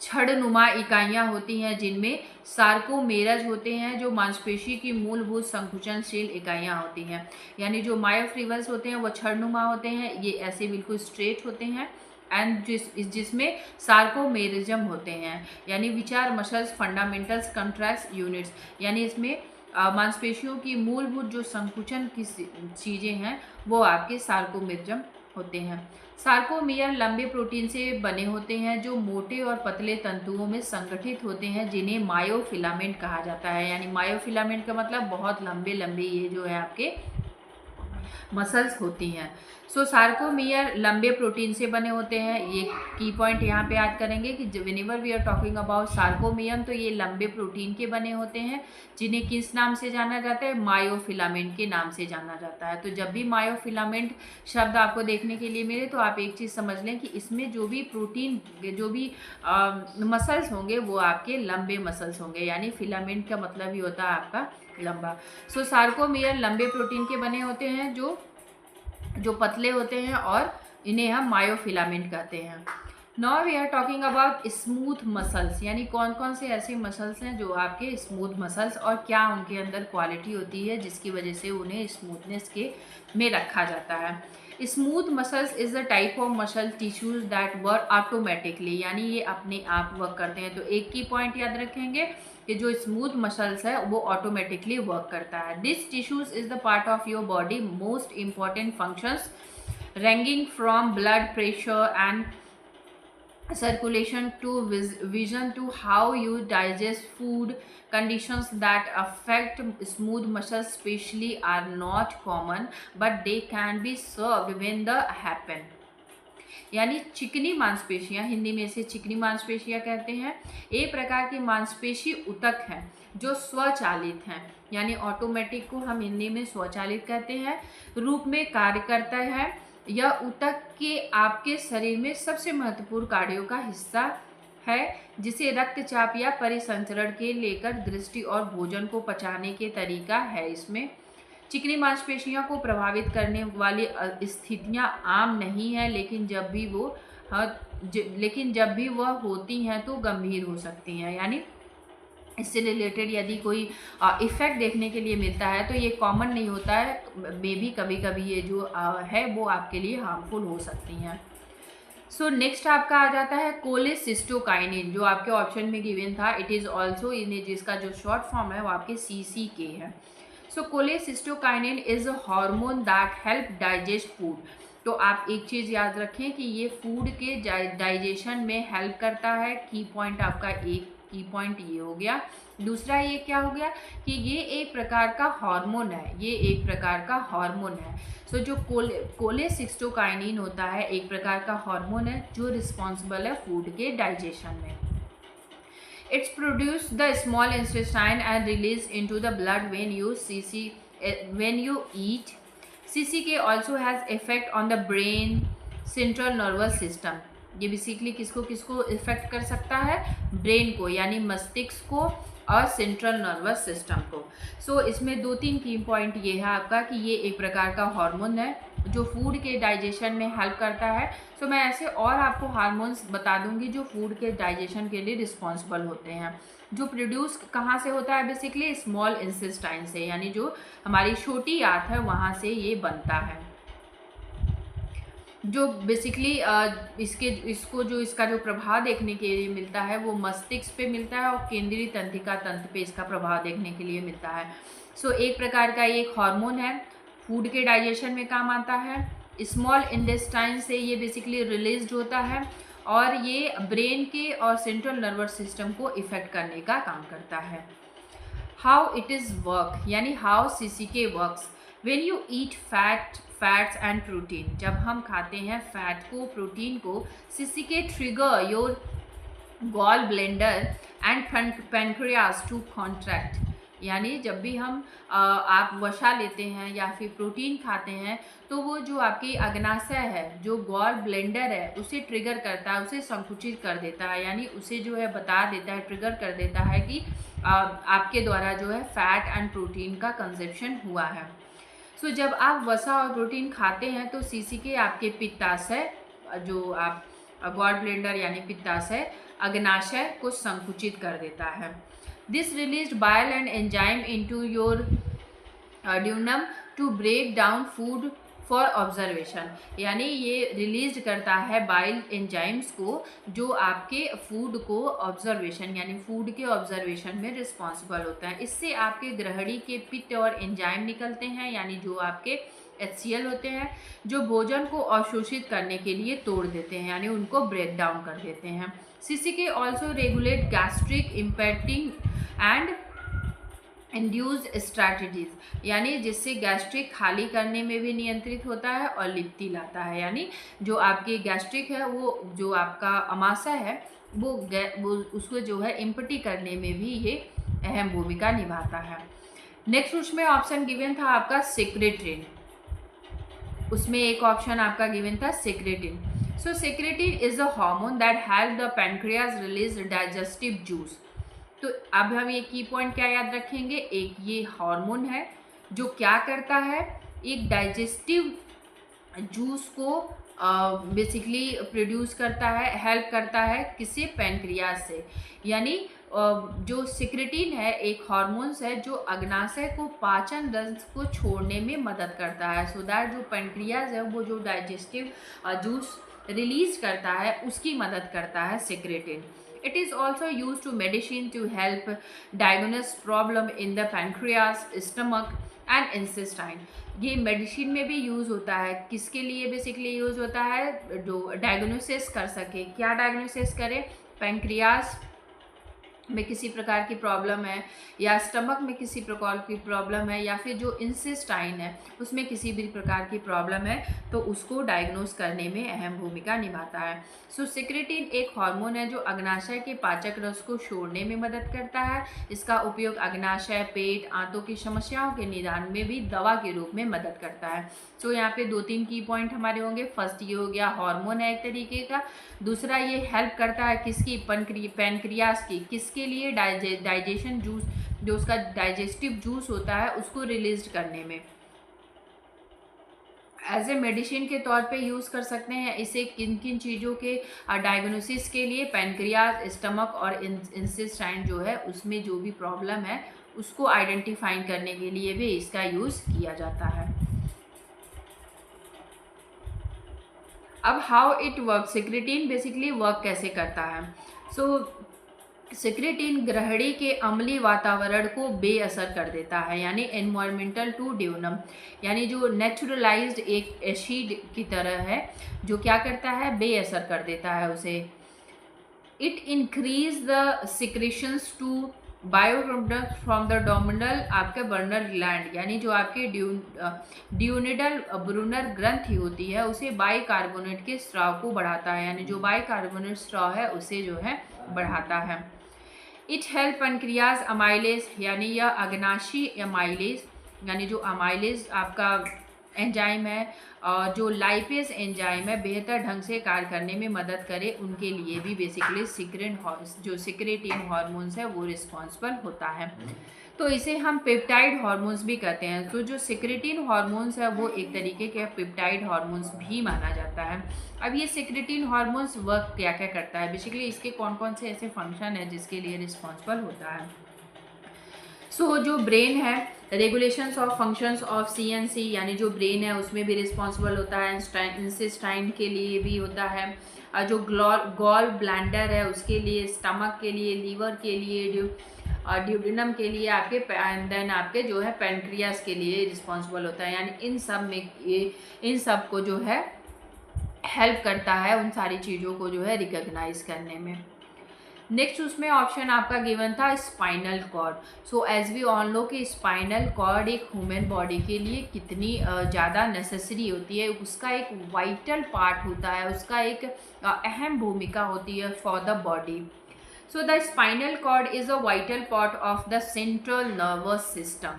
छड़नुमा इकाइयाँ होती हैं जिनमें सार्कोमेरज होते हैं जो मांसपेशी की मूलभूत संकुचनशील इकाइयाँ होती हैं, यानी जो मायोफिब्रल्स होते हैं वो छड़नुमा होते हैं, ये ऐसे बिल्कुल स्ट्रेट होते हैं, एंड जिसमें सार्कोमेरिज्म होते हैं, यानी which our muscles fundamentals contract units, यानी इसमें मांसपेशियों की मूलभूत जो संकुचन की चीज़ें हैं वो आपके सार्कोमेरिज्म होते हैं। सार्कोमियर लंबे प्रोटीन से बने होते हैं जो मोटे और पतले तंतुओं में संगठित होते हैं जिन्हें मायोफिलामेंट कहा जाता है, यानी मायोफिलामेंट का मतलब बहुत लंबे लंबे ये जो है आपके मसल्स होती हैं। सो सार्कोमियर लंबे प्रोटीन से बने होते हैं। ये की पॉइंट यहाँ पे याद करेंगे कि whenever we are talking about sarcomere तो ये लंबे प्रोटीन के बने होते हैं जिन्हें किस नाम से जाना जाता है, मायोफिलामेंट के नाम से जाना जाता है। तो जब भी मायोफिलामेंट शब्द आपको देखने के लिए मिले तो आप एक चीज़ समझ लें कि इसमें जो भी प्रोटीन जो भी मसल्स होंगे वो आपके लंबे मसल्स होंगे, यानी फिलामेंट का मतलब ही होता है आपका लंबा। सो सार्कोमियर लंबे प्रोटीन के बने होते हैं जो जो पतले होते हैं, और इन्हें हम मायोफिलामेंट कहते हैं। Now we are talking about smooth muscles, यानी कौन कौन से ऐसे मसल्स हैं जो आपके स्मूथ मसल्स, और क्या उनके अंदर क्वालिटी होती है जिसकी वजह से उन्हें स्मूथनेस के में रखा जाता है। Smooth muscles is the type of muscle tissues that work automatically, यानी ये अपने आप वर्क करते हैं। तो एक की पॉइंट याद रखेंगे कि जो स्मूथ मसल्स है वो ऑटोमेटिकली वर्क करता है। This tissues is the part of your body most important functions ranging from blood pressure and circulation to vision to how you digest food. Conditions that affect smooth muscles especially are not common, but they can be solved when they happen. यानी चिकनी मांसपेशियां, हिंदी में इसे चिकनी मांसपेशियां कहते हैं, एक प्रकार की मांसपेशी ऊतक हैं जो स्वचालित हैं, यानी ऑटोमेटिक को हम हिंदी में स्वचालित कहते हैं, रूप में कार्य करता है। यह ऊतक के आपके शरीर में सबसे महत्वपूर्ण कार्यों का हिस्सा है, जिसे रक्तचाप या परिसंचरण के लेकर दृष्टि और भोजन को पचाने के तरीका है। इसमें चिकनी मांसपेशियों को प्रभावित करने वाली स्थितियां आम नहीं है, लेकिन जब भी वह होती हैं तो गंभीर हो सकती हैं। यानी इससे रिलेटेड यदि कोई इफ़ेक्ट देखने के लिए मिलता है तो ये कॉमन नहीं होता है, मे भी कभी कभी ये जो है वो आपके लिए हार्मफुल हो सकती हैं। सो नेक्स्ट आपका आ जाता है कोलेसिस्टोकाइनिन, जो आपके ऑप्शन में गिवन था। इट इज़ ऑल्सो इन, जिसका जो शॉर्ट फॉर्म है वो आपके CCK है। So cholecystokinin is a hormone that help digest food. तो आप एक चीज़ याद रखें कि ये फूड के डाइजेशन में हेल्प करता है। की पॉइंट आपका एक की पॉइंट ये हो गया। दूसरा ये क्या हो गया कि ये एक प्रकार का हार्मोन है, ये एक प्रकार का हार्मोन है। सो जो कोलेसिस्टोकाइनिन होता है एक प्रकार का हार्मोन है जो रिस्पॉन्सिबल है फूड के डाइजेशन में। It's produce the small intestine and release into the blood when you eat. CCK also has effect on the brain, central nervous system. ये बेसिकली किसको किसको इफेक्ट कर सकता है? ब्रेन को, यानी मस्तिष्क को और सेंट्रल नर्वस सिस्टम को। सो इसमें 2-3 की पॉइंट ये है आपका कि ये एक प्रकार का हार्मोन है जो फूड के डाइजेशन में हेल्प करता है। सो मैं ऐसे और आपको हार्मोन्स बता दूंगी जो फूड के डाइजेशन के लिए रिस्पॉन्सिबल होते हैं, जो प्रोड्यूस कहाँ से होता है? बेसिकली स्मॉल इंटेस्टाइन से, यानी जो हमारी छोटी आंत है वहाँ से ये बनता है। जो बेसिकली इसका जो प्रभाव देखने के लिए मिलता है वो मस्तिष्क पे मिलता है और केंद्रीय तंत्रिका तंत्र पे इसका प्रभाव देखने के लिए मिलता है। सो एक प्रकार का एक हार्मोन है, फूड के डाइजेशन में काम आता है, स्मॉल इंटेस्टाइन से ये बेसिकली रिलीज होता है और ये ब्रेन के और सेंट्रल नर्वस सिस्टम को इफेक्ट करने का काम करता है। हाउ इट इज़ वर्क, यानी how CCK works. When you eat fats and protein, जब हम खाते हैं फैट को, प्रोटीन को, CCK trigger your gall bladder and pancreas to contract. यानी जब भी हम आप वसा लेते हैं या फिर प्रोटीन खाते हैं तो वो जो आपकी अग्नाशय है, जो गॉल ब्लेंडर है, उसे ट्रिगर करता है, उसे संकुचित कर देता है, यानी उसे जो है बता देता है, ट्रिगर कर देता है कि आपके द्वारा जो है फैट एंड प्रोटीन का कंजप्शन हुआ है। सो जब आप वसा और प्रोटीन खाते हैं तो CCK आपके पित्ताशय, जो आप गॉल ब्लेंडर यानी पित्ताशय, अग्नाशय को संकुचित कर देता है। This released bile and enzyme into your duodenum to break down food for observation। यानी ये रिलीज करता है बाइल एंजाइम्स को जो आपके फूड को ऑब्जर्वेशन, यानी फूड के ऑब्जर्वेशन में रिस्पॉन्सिबल होता है। इससे आपके ग्रहणी के पित्त और एंजाइम निकलते हैं, यानी जो आपके HCl होते हैं, जो भोजन को अवशोषित करने के लिए तोड़ देते हैं, यानी उनको ब्रेक डाउन कर देते हैं। CCK also regulate gastric impacting and induce strategies, यानी जिससे गैस्ट्रिक खाली करने में भी नियंत्रित होता है और लिप्ति लाता है। यानी जो आपकी गैस्ट्रिक है, वो जो आपका अमाशय है वो उसको जो है इम्पटी करने में भी ये अहम भूमिका निभाता है। नेक्स्ट उसमें ऑप्शन गिवन था आपका सेक्रेटिन, उसमें एक ऑप्शन आपका गिवन था secretin. So secretin is a hormone that help the pancreas release digestive juice. तो अब हम ये की पॉइंट क्या याद रखेंगे? एक ये हार्मोन है जो क्या करता है, एक डाइजेस्टिव जूस को बेसिकली प्रोड्यूस करता है, हेल्प करता है किससे, पैनक्रियाज से। यानी जो सिक्रेटिन है एक हार्मोन्स है जो अग्नाशय को पाचन रस को छोड़ने में मदद करता है, सो दैट जो पैनक्रियाज है वो जो डाइजेस्टिव जूस रिलीज करता है उसकी मदद करता है secretin. It is also used to medicine to help diagnose problem in the pancreas, stomach and intestine। ये मेडिसिन में भी यूज़ होता है, किसके लिए बेसिकली यूज़ होता है, जो डायग्नोसिस कर सके। क्या डायग्नोसिस करे, पैंक्रियास में किसी प्रकार की प्रॉब्लम है, या स्टमक में किसी प्रकार की प्रॉब्लम है, या फिर जो इंसेस्टाइन है उसमें किसी भी प्रकार की प्रॉब्लम है, तो उसको डायग्नोस करने में अहम भूमिका निभाता है। सो सिक्रेटिन एक हार्मोन है जो अग्नाशय के पाचक रस को छोड़ने में मदद करता है। इसका उपयोग अग्नाशय, पेट, आंतों की समस्याओं के निदान में भी दवा के रूप में मदद करता है। सो यहाँ पे 2-3 की पॉइंट हमारे होंगे। फर्स्ट ये हो गया हार्मोन है एक तरीके का। दूसरा ये हेल्प करता है किसकी, पैनक्रियास की, किसके लिए, डाइजेशन जूस, जो उसका डाइजेस्टिव जूस होता है उसको रिलीज करने में। एज ए मेडिसिन के तौर पे यूज़ कर सकते हैं इसे किन किन चीज़ों के डायग्नोसिस के लिए, पैनक्रियाज, स्टमक और इंटेस्टाइन जो है उसमें जो भी प्रॉब्लम है उसको आइडेंटिफाई करने के लिए भी इसका यूज़ किया जाता है। अब how it work, secretin basically work कैसे करता है। सो सिक्रेटिन ग्रहणी के अम्लीय वातावरण को बेअसर कर देता है, यानी एनवायरमेंटल टू ड्यूनम, यानी जो नेचुरलाइज्ड एक एसिड की तरह है जो क्या करता है, बेअसर कर देता है उसे। It increase the secretions to byproduct from the abdominal आपके बर्नर ग्लैंड, यानी जो आपके ड्यूनिडल ब्रूनर ग्रंथि होती है उसे बाइकार्बोनेट के स्राव को बढ़ाता है, यानी जो बाइकार्बोनेट स्राव है उसे जो है बढ़ाता है। इट हेल्प पैनक्रियाज अमाइलेज, यानी यह अग्नाशी अमाइलेज, यानी जो अमाइलेज आपका एंजाइम है और जो लाइपेज एंजाइम है बेहतर ढंग से कार्य करने में मदद करे, उनके लिए भी बेसिकली सिक्रेटिन हार्मोन्स है वो रिस्पॉन्सिबल होता है। तो इसे हम पेप्टाइड हार्मोन्स भी कहते हैं। तो जो सिक्रेटिन हार्मोन्स है वो एक तरीके के पेप्टाइड हार्मोन्स भी माना जाता है। अब ये सिक्रेटिन हार्मोन्स वर्क क्या क्या करता है, बेसिकली इसके कौन कौन से ऐसे फंक्शन है जिसके लिए रिस्पॉन्सिबल होता है। सो जो ब्रेन है, regulations of functions of CNC, यानी जो ब्रेन है उसमें भी रिस्पॉन्सिबल होता है, इंटेस्टाइन के लिए भी होता है, जो गॉल ब्लैंडर है उसके लिए, स्टमक के लिए, लीवर के लिए, ड्यूडेनम के लिए आपके, एंड देन आपके जो है पैनक्रियास के लिए रिस्पॉन्सिबल होता है। यानी इन सब को जो है हेल्प करता है उन सारी चीज़ों को जो है रिकॉग्नाइज करने में। नेक्स्ट उसमें ऑप्शन आपका गिवन था spinal cord. So as we all know कि स्पाइनल कॉर्ड एक ह्यूमन बॉडी के लिए कितनी ज़्यादा नेसेसरी होती है, उसका एक वाइटल पार्ट होता है, उसका एक अहम भूमिका होती है for the body. So the spinal cord is a vital part of the central nervous system,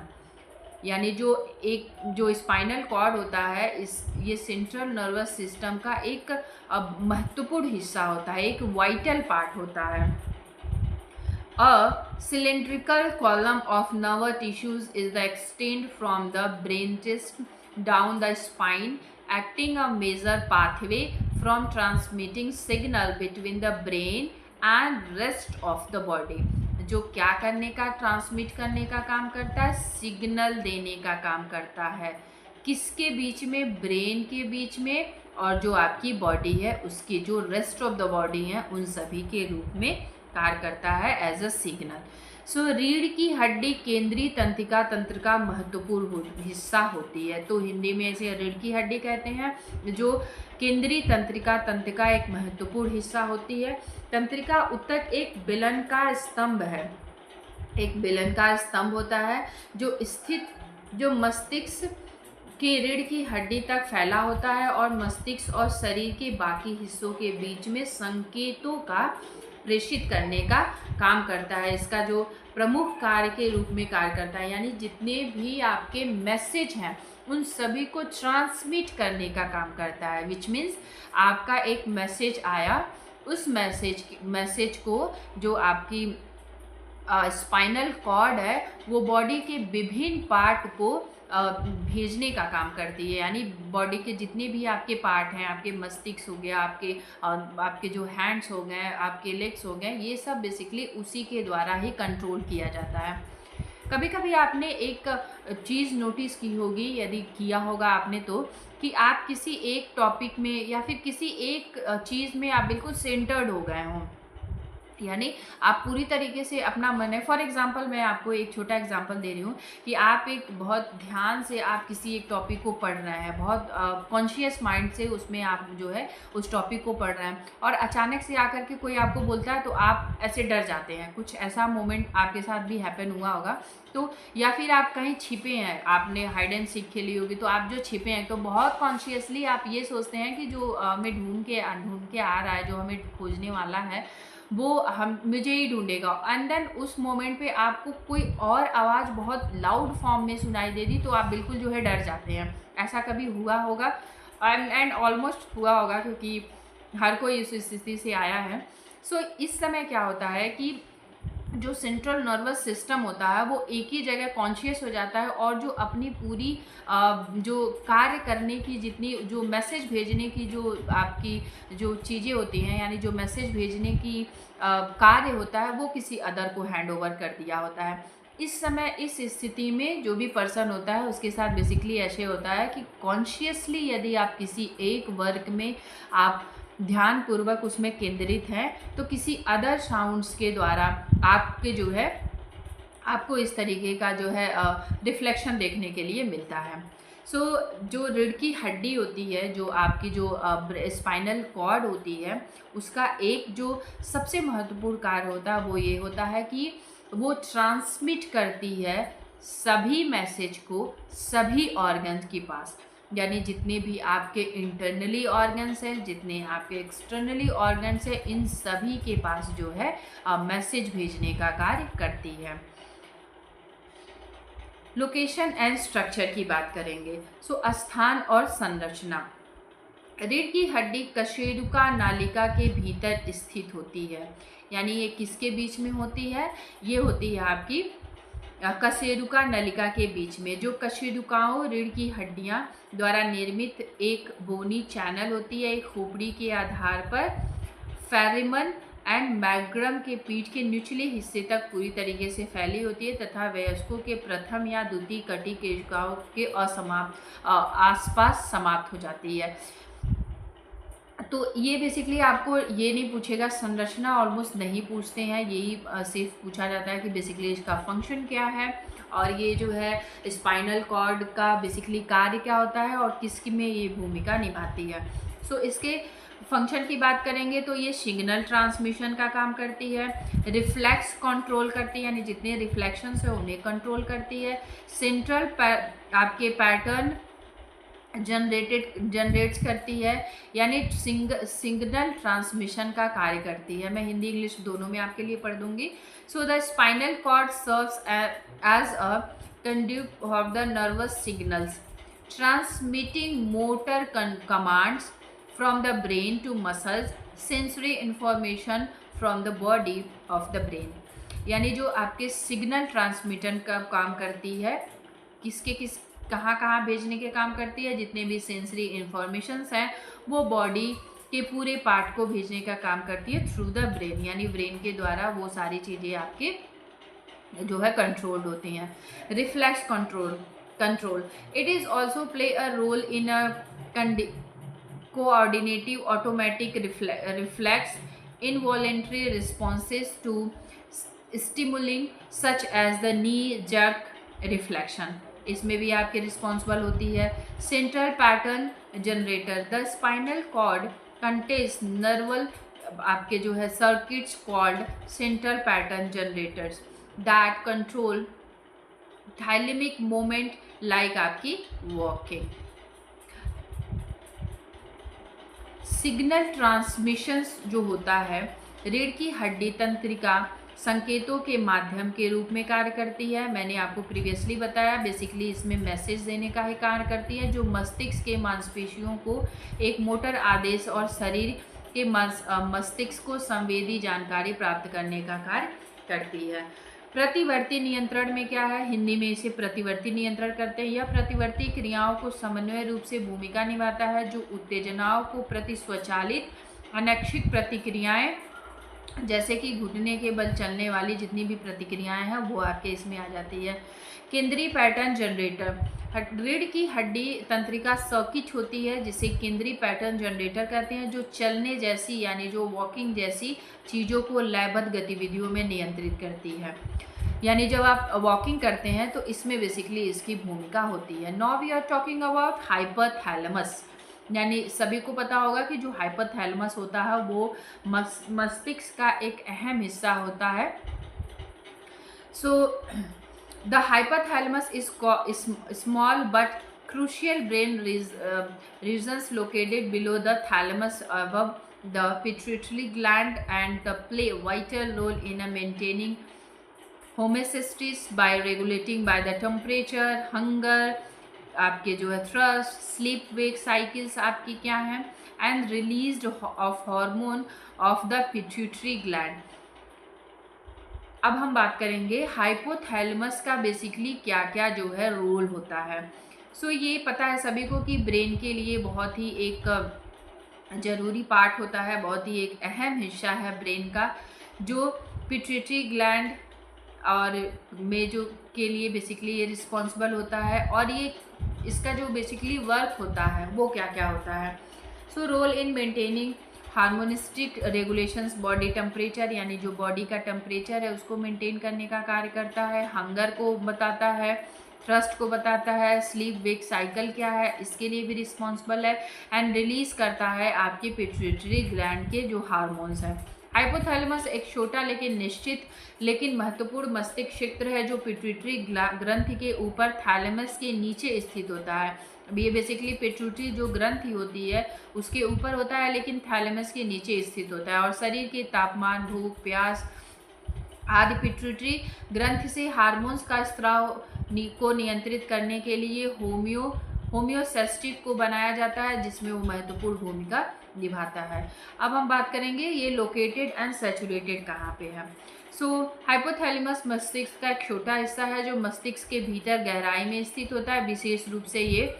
यानी जो स्पाइनल कॉर्ड होता है ये सेंट्रल नर्वस सिस्टम का एक महत्वपूर्ण हिस्सा होता है, एक वाइटल पार्ट होता है। A cylindrical column of nerve tissues is the extend from the brain टिस्ट down the spine, acting a major pathway from transmitting signal between the brain and rest of the body. जो क्या करने का, transmit करने का काम करता है, सिग्नल देने का काम करता है, किसके बीच में, ब्रेन के बीच में, और जो आपकी बॉडी है उसकी जो रेस्ट ऑफ द बॉडी है उन सभी के रूप में कार्य करता है एज अ सिग्नल। सो रीढ़ की हड्डी केंद्रीय तंत्रिका तंत्र का महत्वपूर्ण हिस्सा होती है, तो हिंदी में इसे रीढ़ की हड्डी कहते हैं, जो केंद्रीय तंत्रिका तंत्र का एक महत्वपूर्ण हिस्सा होती है। तंत्रिका उत्तक एक बेलनाकार स्तंभ है, एक बेलनाकार स्तंभ होता है जो मस्तिष्क की रीढ़ की हड्डी तक फैला होता है और मस्तिष्क और शरीर के बाकी हिस्सों के बीच में संकेतों का प्रेषित करने का काम करता है। इसका जो प्रमुख कार्य के रूप में कार्य करता है, यानी जितने भी आपके मैसेज हैं उन सभी को ट्रांसमिट करने का काम करता है। विच मीन्स आपका एक मैसेज आया, उस मैसेज को जो आपकी स्पाइनल कॉर्ड है वो बॉडी के विभिन्न पार्ट को भेजने का काम करती है। यानी बॉडी के जितने भी आपके पार्ट हैं, आपके मस्तिष्क हो गया, आपके जो हैंड्स हो गए, आपके लेग्स हो गए, ये सब बेसिकली उसी के द्वारा ही कंट्रोल किया जाता है। कभी कभी आपने एक चीज़ नोटिस की होगी, यदि किया होगा आपने तो, कि आप किसी एक टॉपिक में या फिर किसी एक चीज़ में आप बिल्कुल सेंटर्ड हो गए हों, यानी आप पूरी तरीके से अपना मन है। फॉर एग्जांपल मैं आपको एक छोटा एग्जांपल दे रही हूँ कि आप एक बहुत ध्यान से आप किसी एक टॉपिक को पढ़ रहे हैं, बहुत कॉन्शियस माइंड से उसमें आप जो है उस टॉपिक को पढ़ रहे हैं, और अचानक से आकर के कोई आपको बोलता है तो आप ऐसे डर जाते हैं। कुछ ऐसा मोमेंट आपके साथ भी हैपन हुआ होगा। तो या फिर आप कहीं छिपे हैं, आपने हाइड एंड सीक खेली होगी, तो आप जो छिपे हैं तो बहुत कॉन्शियसली आप ये सोचते हैं कि जो हमें ढूंढ के आ रहा है, जो हमें खोजने वाला है, वो मुझे ही ढूंढेगा। एंड देन उस मोमेंट पे आपको कोई और आवाज़ बहुत लाउड फॉर्म में सुनाई दे दी तो आप बिल्कुल जो है डर जाते हैं। ऐसा कभी हुआ होगा एंड ऑलमोस्ट हुआ होगा, क्योंकि हर कोई इस स्थिति से आया है। सो इस समय क्या होता है कि जो सेंट्रल नर्वस सिस्टम होता है वो एक ही जगह कॉन्शियस हो जाता है, और जो अपनी पूरी जो कार्य करने की, जितनी जो मैसेज भेजने की जो आपकी जो चीज़ें होती हैं, यानी जो मैसेज भेजने की कार्य होता है, वो किसी अदर को हैंड ओवर कर दिया होता है। इस समय इस स्थिति में जो भी पर्सन होता है उसके साथ बेसिकली ऐसे होता है कि कॉन्शियसली यदि आप किसी एक वर्क में आप ध्यानपूर्वक उसमें केंद्रित हैं, तो किसी अदर साउंड्स के द्वारा आपके जो है आपको इस तरीके का जो है रिफ्लेक्शन देखने के लिए मिलता है। सो जो रीढ़ की हड्डी होती है, जो आपकी जो स्पाइनल कॉर्ड होती है, उसका एक जो सबसे महत्वपूर्ण कार्य होता है वो ये होता है कि वो ट्रांसमिट करती है सभी मैसेज को सभी ऑर्गन्स के पास। यानी जितने भी आपके इंटरनली ऑर्गन्स हैं, जितने आपके एक्सटर्नली ऑर्गन्स हैं, इन सभी के पास जो है मैसेज भेजने का कार्य करती है। लोकेशन एंड स्ट्रक्चर की बात करेंगे। सो स्थान और संरचना। रीढ़ की हड्डी कशेरुका नालिका के भीतर स्थित होती है। यानी ये किसके बीच में होती है? ये होती है आपकी कशेरुका नलिका के बीच में। जो कशेरुकाओं रीढ़ की हड्डियां द्वारा निर्मित एक बोनी चैनल होती है, एक खोपड़ी के आधार पर फोरामन एंड मैग्रम के पीठ के निचले हिस्से तक पूरी तरीके से फैली होती है, तथा वयस्कों के प्रथम या द्वितीय कटी केशिकाओं के आसपास समाप्त हो जाती है। तो ये बेसिकली आपको ये नहीं पूछेगा, संरचना ऑलमोस्ट नहीं पूछते हैं, यही सिर्फ पूछा जाता है कि बेसिकली इसका फंक्शन क्या है, और ये जो है स्पाइनल कॉर्ड का बेसिकली कार्य क्या होता है और किसकी में ये भूमिका निभाती है। सो इसके फंक्शन की बात करेंगे तो ये सिग्नल ट्रांसमिशन का काम करती है, रिफ्लेक्स कंट्रोल करती है, यानी जितने रिफ्लेक्शंस है उन्हें कंट्रोल करती है, सेंट्रल आपके पैटर्न जनरेट्स करती है, यानी सिग्नल ट्रांसमिशन का कार्य करती है। मैं हिंदी इंग्लिश दोनों में आपके लिए पढ़ दूंगी। So the spinal cord serves as a conduit of the nervous signals transmitting motor commands from the brain to muscles, sensory information from the body of the brain. यानी जो आपके सिग्नल ट्रांसमिशन का काम करती है, कहाँ कहाँ भेजने के काम करती है, जितने भी सेंसरी इंफॉर्मेशंस हैं वो बॉडी के पूरे पार्ट को भेजने का काम करती है थ्रू द ब्रेन। यानी ब्रेन के द्वारा वो सारी चीज़ें आपके जो है कंट्रोल्ड होती हैं। Reflex control it is also play a role in a coordinative automatic reflex involuntary responses to stimuli such as the knee jerk reflection। इसमें भी आपके रिस्पॉन्सिबल होती है central pattern generator. The spinal cord contains neural आपके जो है circuits called central pattern generators that control rhythmic moment like आपकी walking. Signal transmissions जो होता है रीढ़ की हड्डी तंत्रिका संकेतों के माध्यम के रूप में कार्य करती है। मैंने आपको प्रीवियसली बताया बेसिकली इसमें मैसेज देने का ही कार्य करती है, जो मस्तिष्क के मांसपेशियों को एक मोटर आदेश और शरीर के मस्तिष्क को संवेदी जानकारी प्राप्त करने का कार्य करती है। प्रतिवर्ती नियंत्रण में क्या है, हिंदी में इसे प्रतिवर्ती नियंत्रण करते हैं। यह प्रतिवर्ती क्रियाओं को समन्वय रूप से भूमिका निभाता है जो उत्तेजनाओं को प्रति स्वचालित अनैच्छिक प्रतिक्रियाएं, जैसे कि घुटने के बल चलने वाली जितनी भी प्रतिक्रियाएं हैं वो आपके इसमें आ जाती है। केंद्रीय पैटर्न जनरेटर, रीढ़ की हड्डी तंत्रिका सकिच होती है जिसे केंद्रीय पैटर्न जनरेटर कहते हैं, जो चलने जैसी यानी जो वॉकिंग जैसी चीज़ों को लयबद्ध गतिविधियों में नियंत्रित करती है। यानी जब आप वॉकिंग करते हैं तो इसमें बेसिकली इसकी भूमिका होती है। Now we are talking about hypothalamus, यानी सभी को पता होगा कि जो हाइपोथैलेमस होता है वो मस्तिष्क का एक अहम हिस्सा होता है। So the hypothalamus is small but crucial brain regions located below the thalamus above the pituitary gland and play vital role in maintaining homeostasis by regulating by the temperature, hunger, आपके जो है थ्रस्ट, स्लीप वेक साइकिल्स आपकी क्या है, and release of hormone of the pituitary gland. अब हम बात करेंगे हाइपोथैलेमस का बेसिकली क्या क्या जो है रोल होता है। सो ये पता है सभी को कि ब्रेन के लिए बहुत ही एक ज़रूरी पार्ट होता है, बहुत ही एक अहम हिस्सा है ब्रेन का, जो पिट्यूटरी ग्लैंड और में जो के लिए बेसिकली ये रिस्पॉन्सिबल होता है। और ये इसका जो बेसिकली वर्क होता है वो क्या क्या होता है। So role in maintaining homeostatic regulations, body temperature यानी जो बॉडी का टेम्परेचर है उसको मेंटेन करने का कार्य करता है, हंगर को बताता है, थ्रस्ट को बताता है, स्लीप वेक साइकिल क्या है इसके लिए भी रिस्पॉन्सिबल है, एंड रिलीज करता है आपके पिट्यूटरी ग्लैंड के जो हार्मोन्स हैं। हाइपोथैलेमस एक छोटा लेकिन निश्चित लेकिन महत्वपूर्ण मस्तिष्क क्षेत्र है जो पिट्यूटरी ग्रंथि के ऊपर थैलेमस के नीचे स्थित होता है। अब ये बेसिकली पिट्यूटरी जो ग्रंथि होती है उसके ऊपर होता है लेकिन थैलेमस के नीचे स्थित होता है, और शरीर के तापमान, भूख, प्यास आदि पिट्यूटरी ग्रंथि से हार्मोन्स का स्राव को नियंत्रित करने के लिए होम्योस्टेसिस को बनाया जाता है जिसमें वो महत्वपूर्ण भूमिका निभाता है। अब हम बात करेंगे ये लोकेटेड एंड सैचुरेटेड कहाँ पे है। सो हाइपोथैलेमस मस्तिष्क का एक छोटा हिस्सा है जो मस्तिष्क के भीतर गहराई में स्थित होता है। विशेष रूप से ये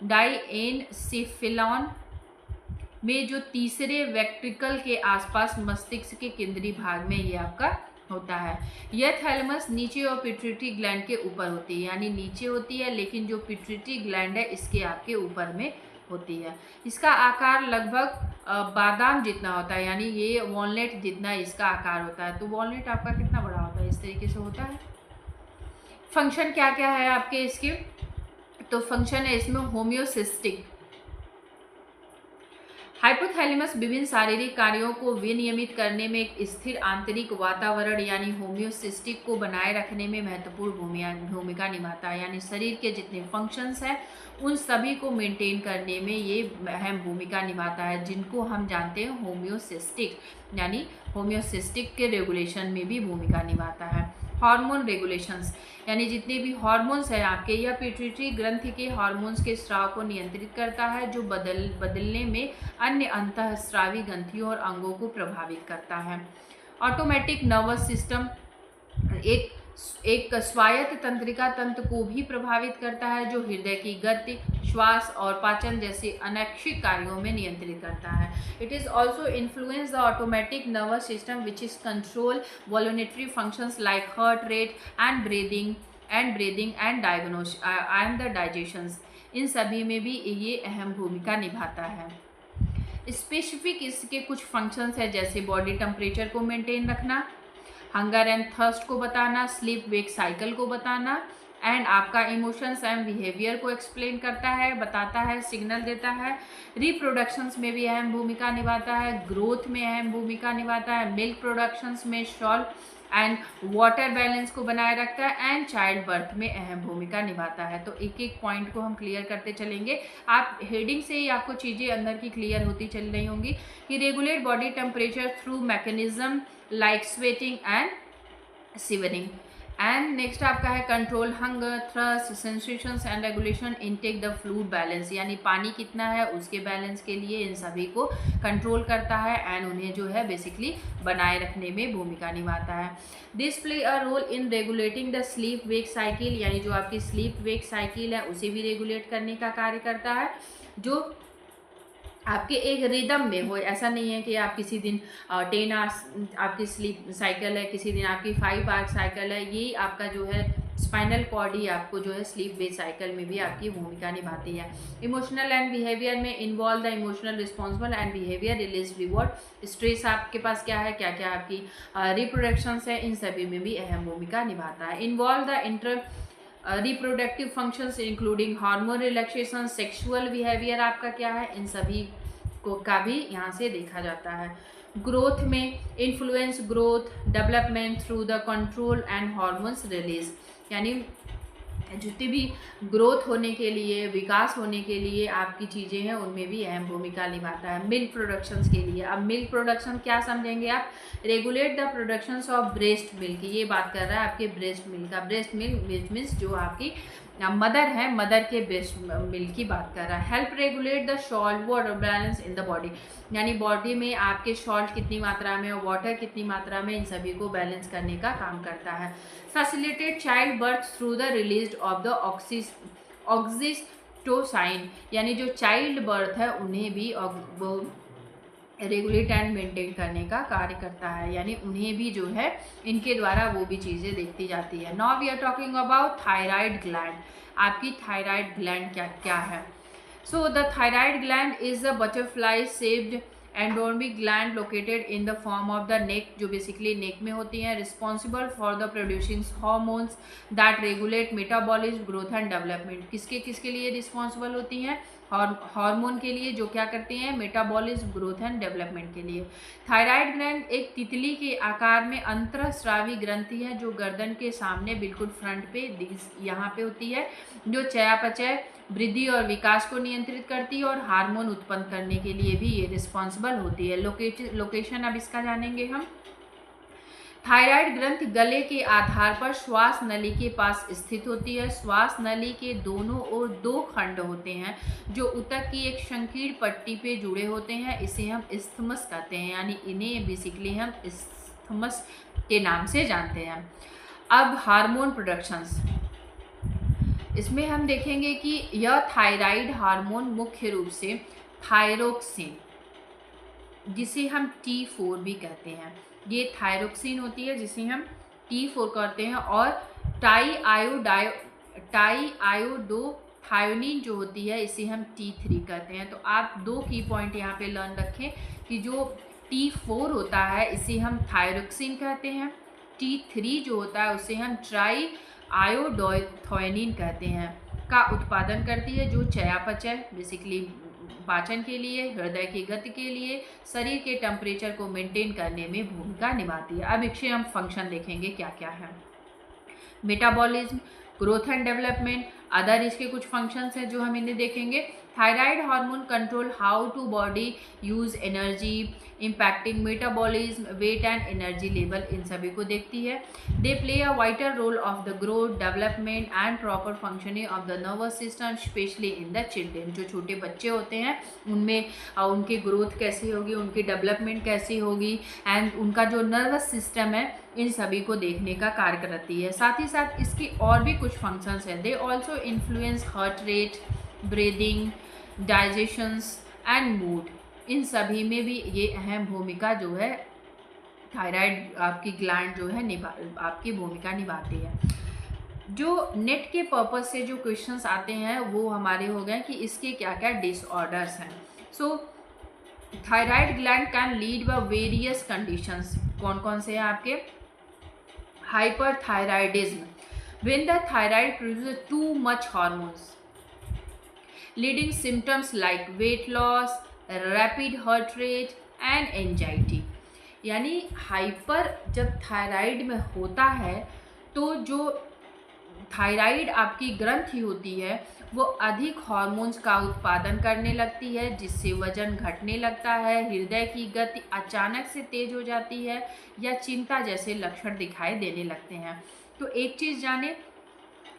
डाइएनसेफेलॉन में जो तीसरे वेंट्रिकल के आसपास मस्तिष्क के केंद्रीय भाग में ये आपका होता है। यह थैलेमस नीचे और पिट्यूटरी ग्लैंड के ऊपर होती है, यानी नीचे होती है लेकिन जो पिट्यूटरी ग्लैंड है इसके आपके ऊपर में होती है। इसका आकार लगभग बादाम जितना होता है, यानी ये वॉलनट जितना इसका आकार होता है। तो वॉलनट आपका कितना बड़ा होता है, इस तरीके से होता है। फंक्शन क्या क्या है आपके इसके, तो फंक्शन है इसमें होम्योसिस्टिक। हाइपोथैलेमस विभिन्न शारीरिक कार्यों को विनियमित करने में एक स्थिर आंतरिक वातावरण यानी होम्योसिस्टिक को बनाए रखने में महत्वपूर्ण भूमिका निभाता है। यानी शरीर के जितने फंक्शंस हैं उन सभी को मेंटेन करने में ये अहम भूमिका निभाता है, जिनको हम जानते हैं होम्योसिस्टिक, यानी होम्योसिस्टिक के रेगुलेशन में भी भूमिका निभाता है। हार्मोन रेगुलेशंस यानी जितने भी हार्मोन्स हैं आपके, यह पिट्यूटरी ग्रंथि के हार्मोन्स के स्राव को नियंत्रित करता है जो बदलने में अन्य अंतःस्रावी ग्रंथियों और अंगों को प्रभावित करता है। ऑटोमेटिक नर्वस सिस्टम एक स्वायत्त तंत्रिका तंत्र को भी प्रभावित करता है जो हृदय की गति, श्वास और पाचन जैसे अनैच्छिक कार्यों में नियंत्रित करता है। It is also influence the automatic nervous system which is control voluntary functions like heart rate and breathing and the digestions. इन सभी में भी ये अहम भूमिका निभाता है। स्पेसिफिक इसके कुछ फंक्शंस है जैसे बॉडी टेम्परेचर को मेंटेन रखना, हंगर एंड थर्स्ट को बताना, स्लीप वेक साइकिल को बताना, एंड आपका इमोशंस एंड बिहेवियर को एक्सप्लेन करता है, बताता है, सिग्नल देता है। रिप्रोडक्शंस में भी अहम भूमिका निभाता है, ग्रोथ में अहम भूमिका निभाता है, मिल्क प्रोडक्शंस में सॉल्ट एंड वाटर बैलेंस को बनाए रखता है, एंड चाइल्ड बर्थ में अहम भूमिका निभाता है। तो एक एक पॉइंट को हम क्लियर करते चलेंगे। आप हेडिंग से ही आपको चीज़ें अंदर की क्लियर होती चल रही होंगी कि regulate body temperature through mechanism like sweating and shivering. And next आपका है control hunger, thrust, sensations and regulation, intake the fluid balance, यानी पानी कितना है उसके बैलेंस के लिए इन सभी को कंट्रोल करता है एंड उन्हें जो है बेसिकली बनाए रखने में भूमिका निभाता है। This play a role in regulating the sleep wake cycle, यानी जो आपकी स्लीप वेक साइकिल है उसे भी रेगुलेट करने का कार्य करता है, जो आपके एक रिदम में हो। ऐसा नहीं है कि आप किसी दिन 10 आवर्स आपकी स्लीप साइकिल है, किसी दिन आपकी 5 आवर्स साइकिल है, ये आपका जो है स्पाइनल कॉर्ड ही आपको जो है स्लीप वेक साइकिल में भी आपकी भूमिका निभाती है। इमोशनल एंड बिहेवियर में involve the emotional responsible and behaviour release reward, stress आपके पास क्या है, क्या क्या आपकी रिप्रोडक्शंस है, इन सभी में भी अहम भूमिका निभाता है। Involve the inter reproductive functions including hormone relaxation, sexual behaviour आपका क्या है, इन सभी को का भी यहाँ से देखा जाता है। ग्रोथ में influence growth development through the control and hormones release, यानी जितनी भी ग्रोथ होने के लिए, विकास होने के लिए आपकी चीज़ें हैं उनमें भी अहम भूमिका निभाता है। मिल्क प्रोडक्शंस के लिए, अब मिल्क प्रोडक्शन क्या समझेंगे आप, regulate the productions of breast milk, ये बात कर रहा है आपके ब्रेस्ट मिल्क का। ब्रेस्ट मिल्क मीन्स जो आपकी मदर है, मदर के ब्रेस्ट मिल्क की बात कर रहा है। Help regulate the salt water balance in the body, यानी बॉडी में आपके सॉल्ट कितनी मात्रा में और वाटर कितनी मात्रा में, इन सभी को बैलेंस करने का काम करता है। Facilitate child birth through the release of the oxytocin, यानी जो चाइल्ड बर्थ है उन्हें भी वो रेगुलेट एंड मेंटेन करने का कार्य करता है, यानी उन्हें भी जो है इनके द्वारा वो भी चीज़ें देखती जाती है। Now we are talking about thyroid gland, आपकी थायराइड ग्लैंड क्या क्या है। So the thyroid gland is a butterfly shaped endocrine gland located in the form of the neck, जो बेसिकली नेक में होती हैं, responsible for the producing hormones that regulate metabolism, growth and development, किसके किसके लिए रिस्पॉन्सिबल होती हैं, hormone के लिए जो क्या करते हैं, मेटाबॉलिज्म, ग्रोथ एंड डेवलपमेंट के लिए। थायराइड ग्लैंड एक तितली के आकार में अंतःस्रावी ग्रंथि है जो गर्दन के सामने बिल्कुल फ्रंट पे यहाँ पे होती है, जो चयापचय, वृद्धि और विकास को नियंत्रित करती है और हार्मोन उत्पन्न करने के लिए भी ये रिस्पॉन्सिबल होती है। लोकेशन अब इसका जानेंगे हम। थायराइड ग्रंथि गले के आधार पर श्वास नली के पास स्थित होती है। श्वास नली के दोनों ओर 2 खंड होते हैं जो ऊतक की एक संकीर्ण पट्टी पे जुड़े होते हैं, इसे हम इस्थमस कहते हैं, यानी इन्हें बेसिकली हम इस्थमस के नाम से जानते हैं। अब हार्मोन प्रोडक्शंस, इसमें हम देखेंगे कि यह थायराइड हार्मोन मुख्य रूप से थायरोक्सिन, जिसे हम T4 भी कहते हैं, ये थायरोक्सिन होती है जिसे हम T4 कहते हैं, और टाइआयोडोथायोनिन जो होती है इसे हम T3 कहते हैं। तो आप 2 की पॉइंट यहाँ पे लर्न रखें कि जो T4 होता है इसे हम थायरोक्सिन कहते हैं, T3 जो होता है उसे हम ट्राइआयोडोथायोनिन कहते हैं, का उत्पादन करती है, जो चयापचय बेसिकली पाचन के लिए, हृदय की गति के लिए, शरीर के टेम्परेचर को मेंटेन करने में भूमिका निभाती है। अब इससे हम फंक्शन देखेंगे क्या क्या है। Metabolism, growth and development, other इसके कुछ फंक्शंस हैं जो हम इन्हें देखेंगे। Thyroid hormone control how to body use energy, impacting metabolism, weight and energy level, इन सभी को देखती है। They play a vital role of the growth, development and proper functioning of the nervous system, specially in the children, जो छोटे बच्चे होते हैं उनमें उनकी ग्रोथ कैसी होगी, उनकी डेवलपमेंट कैसी होगी एंड उनका जो नर्वस सिस्टम है, इन सभी को देखने का कार्य करती है। साथ ही साथ इसकी और भी कुछ फंक्शंस हैं। They also influence heart rate, breathing, digestions and mood, इन सभी में भी ये अहम भूमिका जो है थायराइड आपकी ग्लैंड जो है आपकी भूमिका निभाती है। जो नेट के पर्पज से जो क्वेश्चंस आते हैं वो हमारे हो गए कि इसके क्या क्या डिसऑर्डर्स हैं। So thyroid gland can lead by various conditions, कौन कौन से हैं आपके, hyperthyroidism, when the thyroid produces too much hormones, leading symptoms like weight loss, rapid heart rate and anxiety, यानी हाइपर जब थायराइड में होता है तो जो थायराइड आपकी ग्रंथि होती है वो अधिक हार्मोन्स का उत्पादन करने लगती है, जिससे वजन घटने लगता है, हृदय की गति अचानक से तेज हो जाती है या चिंता जैसे लक्षण दिखाई देने लगते हैं। तो एक चीज़ जाने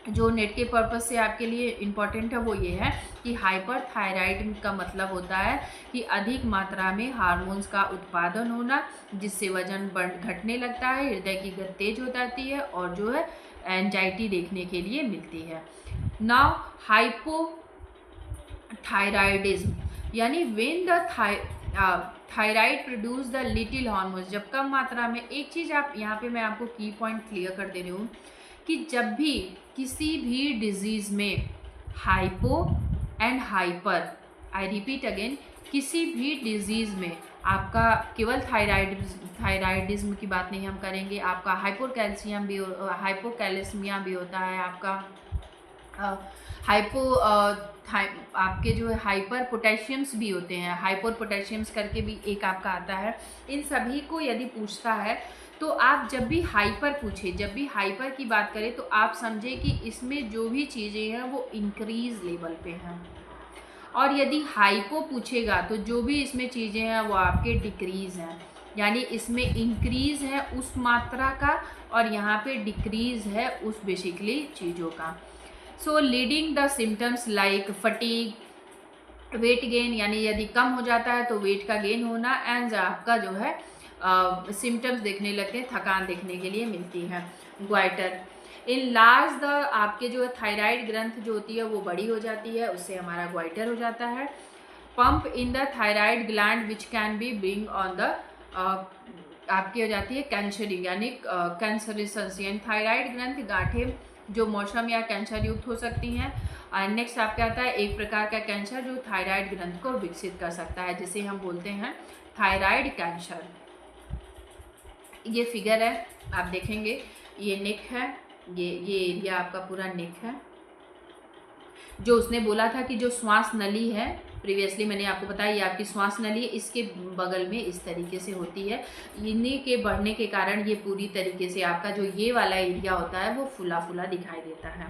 जो नेट के पर्पस से आपके लिए इम्पॉर्टेंट है, वो ये है कि हाइपरथायराइड का मतलब होता है कि अधिक मात्रा में हार्मोन्स का उत्पादन होना, जिससे वजन घटने लगता है, हृदय की गति तेज हो जाती है और जो है एंजाइटी देखने के लिए मिलती है। नाउ हाइपोथायराइडिज्म यानी when the thyroid produce the little hormones, जब कम मात्रा में। एक चीज़ आप यहाँ पे मैं आपको की पॉइंट क्लियर कर दे रही हूँ कि जब भी किसी भी डिजीज़ में hypo and hyper, I repeat again, किसी भी डिजीज़ में आपका केवल थायराइडिज्म की बात नहीं हम करेंगे, आपका हाइपोकैल्सीमिया भी होता है, आपका आपके जो है हाइपर पोटेशियम्स भी होते हैं, हाइपर पोटेशियम्स करके भी एक आपका आता है। इन सभी को यदि पूछता है तो आप जब भी हाइपर पूछे, जब भी हाइपर की बात करें तो आप समझे कि इसमें जो भी चीज़ें हैं वो इंक्रीज लेवल पे हैं, और यदि हाइपो पूछेगा तो जो भी इसमें चीज़ें हैं वो आपके डिक्रीज़ हैं, यानी इसमें इंक्रीज़ है उस मात्रा का और यहाँ पे डिक्रीज़ है उस बेसिकली चीज़ों का। So leading the symptoms like fatigue, weight gain, यानी यदि कम हो जाता है तो वेट का गेन होना, एंड आपका जो है सिम्टम्स देखने लगते हैं, थकान देखने के लिए मिलती है। ग्वाइटर इन लार्ज द, आपके जो है थायराइड ग्रंथ जो होती है वो बड़ी हो जाती है, उससे हमारा ग्वाइटर हो जाता है। Pump in the thyroid gland which can be bring on the, आपकी हो जाती है कैंसरिंग यानी कैंसरिसंस, यानी थायराइड ग्रंथ गांठें जो मौसम या कैंसर युक्त हो सकती हैं। और नेक्स्ट आपका आता है एक प्रकार का कैंसर जो थायराइड ग्रंथ को विकसित कर सकता है, जिसे हम बोलते हैं थायराइड कैंसर। ये फिगर है, आप देखेंगे ये नेक है, ये एरिया आपका पूरा नेक है। जो उसने बोला था कि जो श्वास नली है, प्रीवियसली मैंने आपको बताया ये आपकी श्वास नली है, इसके बगल में इस तरीके से होती है। इन्हीं के बढ़ने के कारण ये पूरी तरीके से आपका जो ये वाला एरिया होता है वो फुला फुला दिखाई देता है।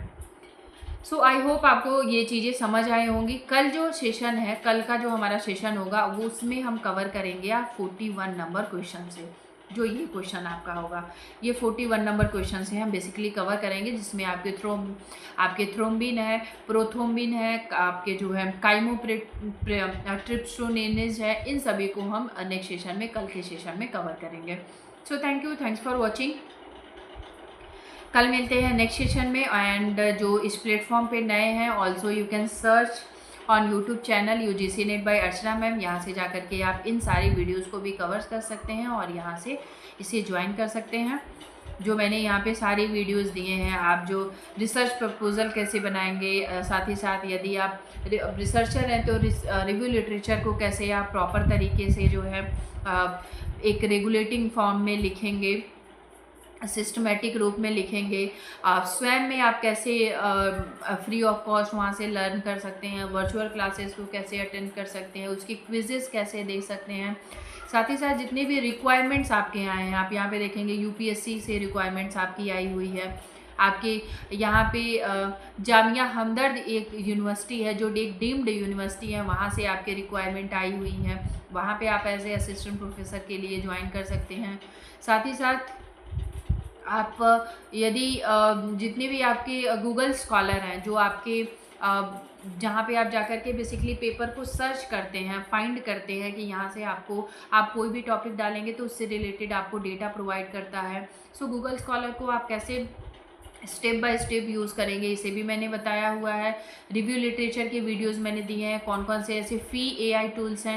सो आई होप आपको ये चीज़ें समझ आई होंगी। कल जो सेशन है, कल का जो हमारा सेशन होगा वो उसमें हम कवर करेंगे आप 41 नंबर क्वेश्चन से, जो ये क्वेश्चन आपका होगा, ये 41 नंबर क्वेश्चन से हम बेसिकली कवर करेंगे, जिसमें आपके थ्रोम्बिन है, प्रोथ्रोम्बिन है, आपके जो है काइमोट्रिप्सोनेज है, इन सभी को हम नेक्स्ट सेशन में, कल के सेशन में कवर करेंगे। So thank you, thanks for watching. कल मिलते हैं नेक्स्ट सेशन में। एंड जो इस प्लेटफॉर्म पे नए हैं, also you can search on YouTube channel UGC net by Archana ma'am. यहाँ से जाकर के आप इन सारी वीडियोस को भी कवर कर सकते हैं और यहाँ से इसे ज्वाइन कर सकते हैं। जो मैंने यहाँ पे सारी वीडियोस दिए हैं, आप जो रिसर्च प्रपोजल कैसे बनाएंगे, साथ ही साथ यदि आप रिसर्चर हैं तो रिव्यू लिटरेचर को कैसे आप प्रॉपर तरीके से जो है एक रेगुलेटिंग फॉर्म में लिखेंगे, सिस्टमेटिक रूप में लिखेंगे, आप स्वयं में आप कैसे फ्री ऑफ कॉस्ट वहाँ से लर्न कर सकते हैं, वर्चुअल क्लासेस को कैसे अटेंड कर सकते हैं, उसकी क्विजेस कैसे देख सकते हैं। साथ ही साथ जितने भी रिक्वायरमेंट्स आपके यहाँ हैं, आप यहाँ पे देखेंगे UPSC से रिक्वायरमेंट्स आपकी आई हुई है। आपके यहाँ पे जामिया हमदर्द एक यूनिवर्सिटी है जो एक डीम्ड यूनिवर्सिटी है, वहाँ से आपके रिक्वायरमेंट आई हुई हैं, वहाँ पे आप एज ए असिस्टेंट प्रोफेसर के लिए ज्वाइन कर सकते हैं। साथ ही साथ आप यदि जितने भी आपके गूगल स्कॉलर हैं, जो आपके जहाँ पे आप जाकर के बेसिकली पेपर को सर्च करते हैं, फाइंड करते हैं कि यहाँ से आपको आप कोई भी टॉपिक डालेंगे तो उससे रिलेटेड आपको डेटा प्रोवाइड करता है। सो गूगल स्कॉलर को आप कैसे स्टेप बाय स्टेप यूज़ करेंगे, इसे भी मैंने बताया हुआ है। रिव्यू लिटरेचर के वीडियोस मैंने दिए हैं, कौन कौन से ऐसे फ्री AI टूल्स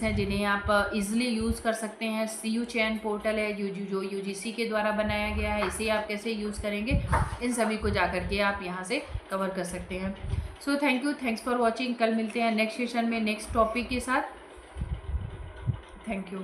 हैं जिन्हें आप इजीली यूज़ कर सकते हैं। CU चैन पोर्टल है जो UGC के द्वारा बनाया गया है, इसे आप कैसे यूज़ करेंगे, इन सभी को जाकर के आप यहाँ से कवर कर सकते हैं। So thank you, thanks for watching. कल मिलते हैं नेक्स्ट सेशन में नेक्स्ट टॉपिक के साथ। Thank you.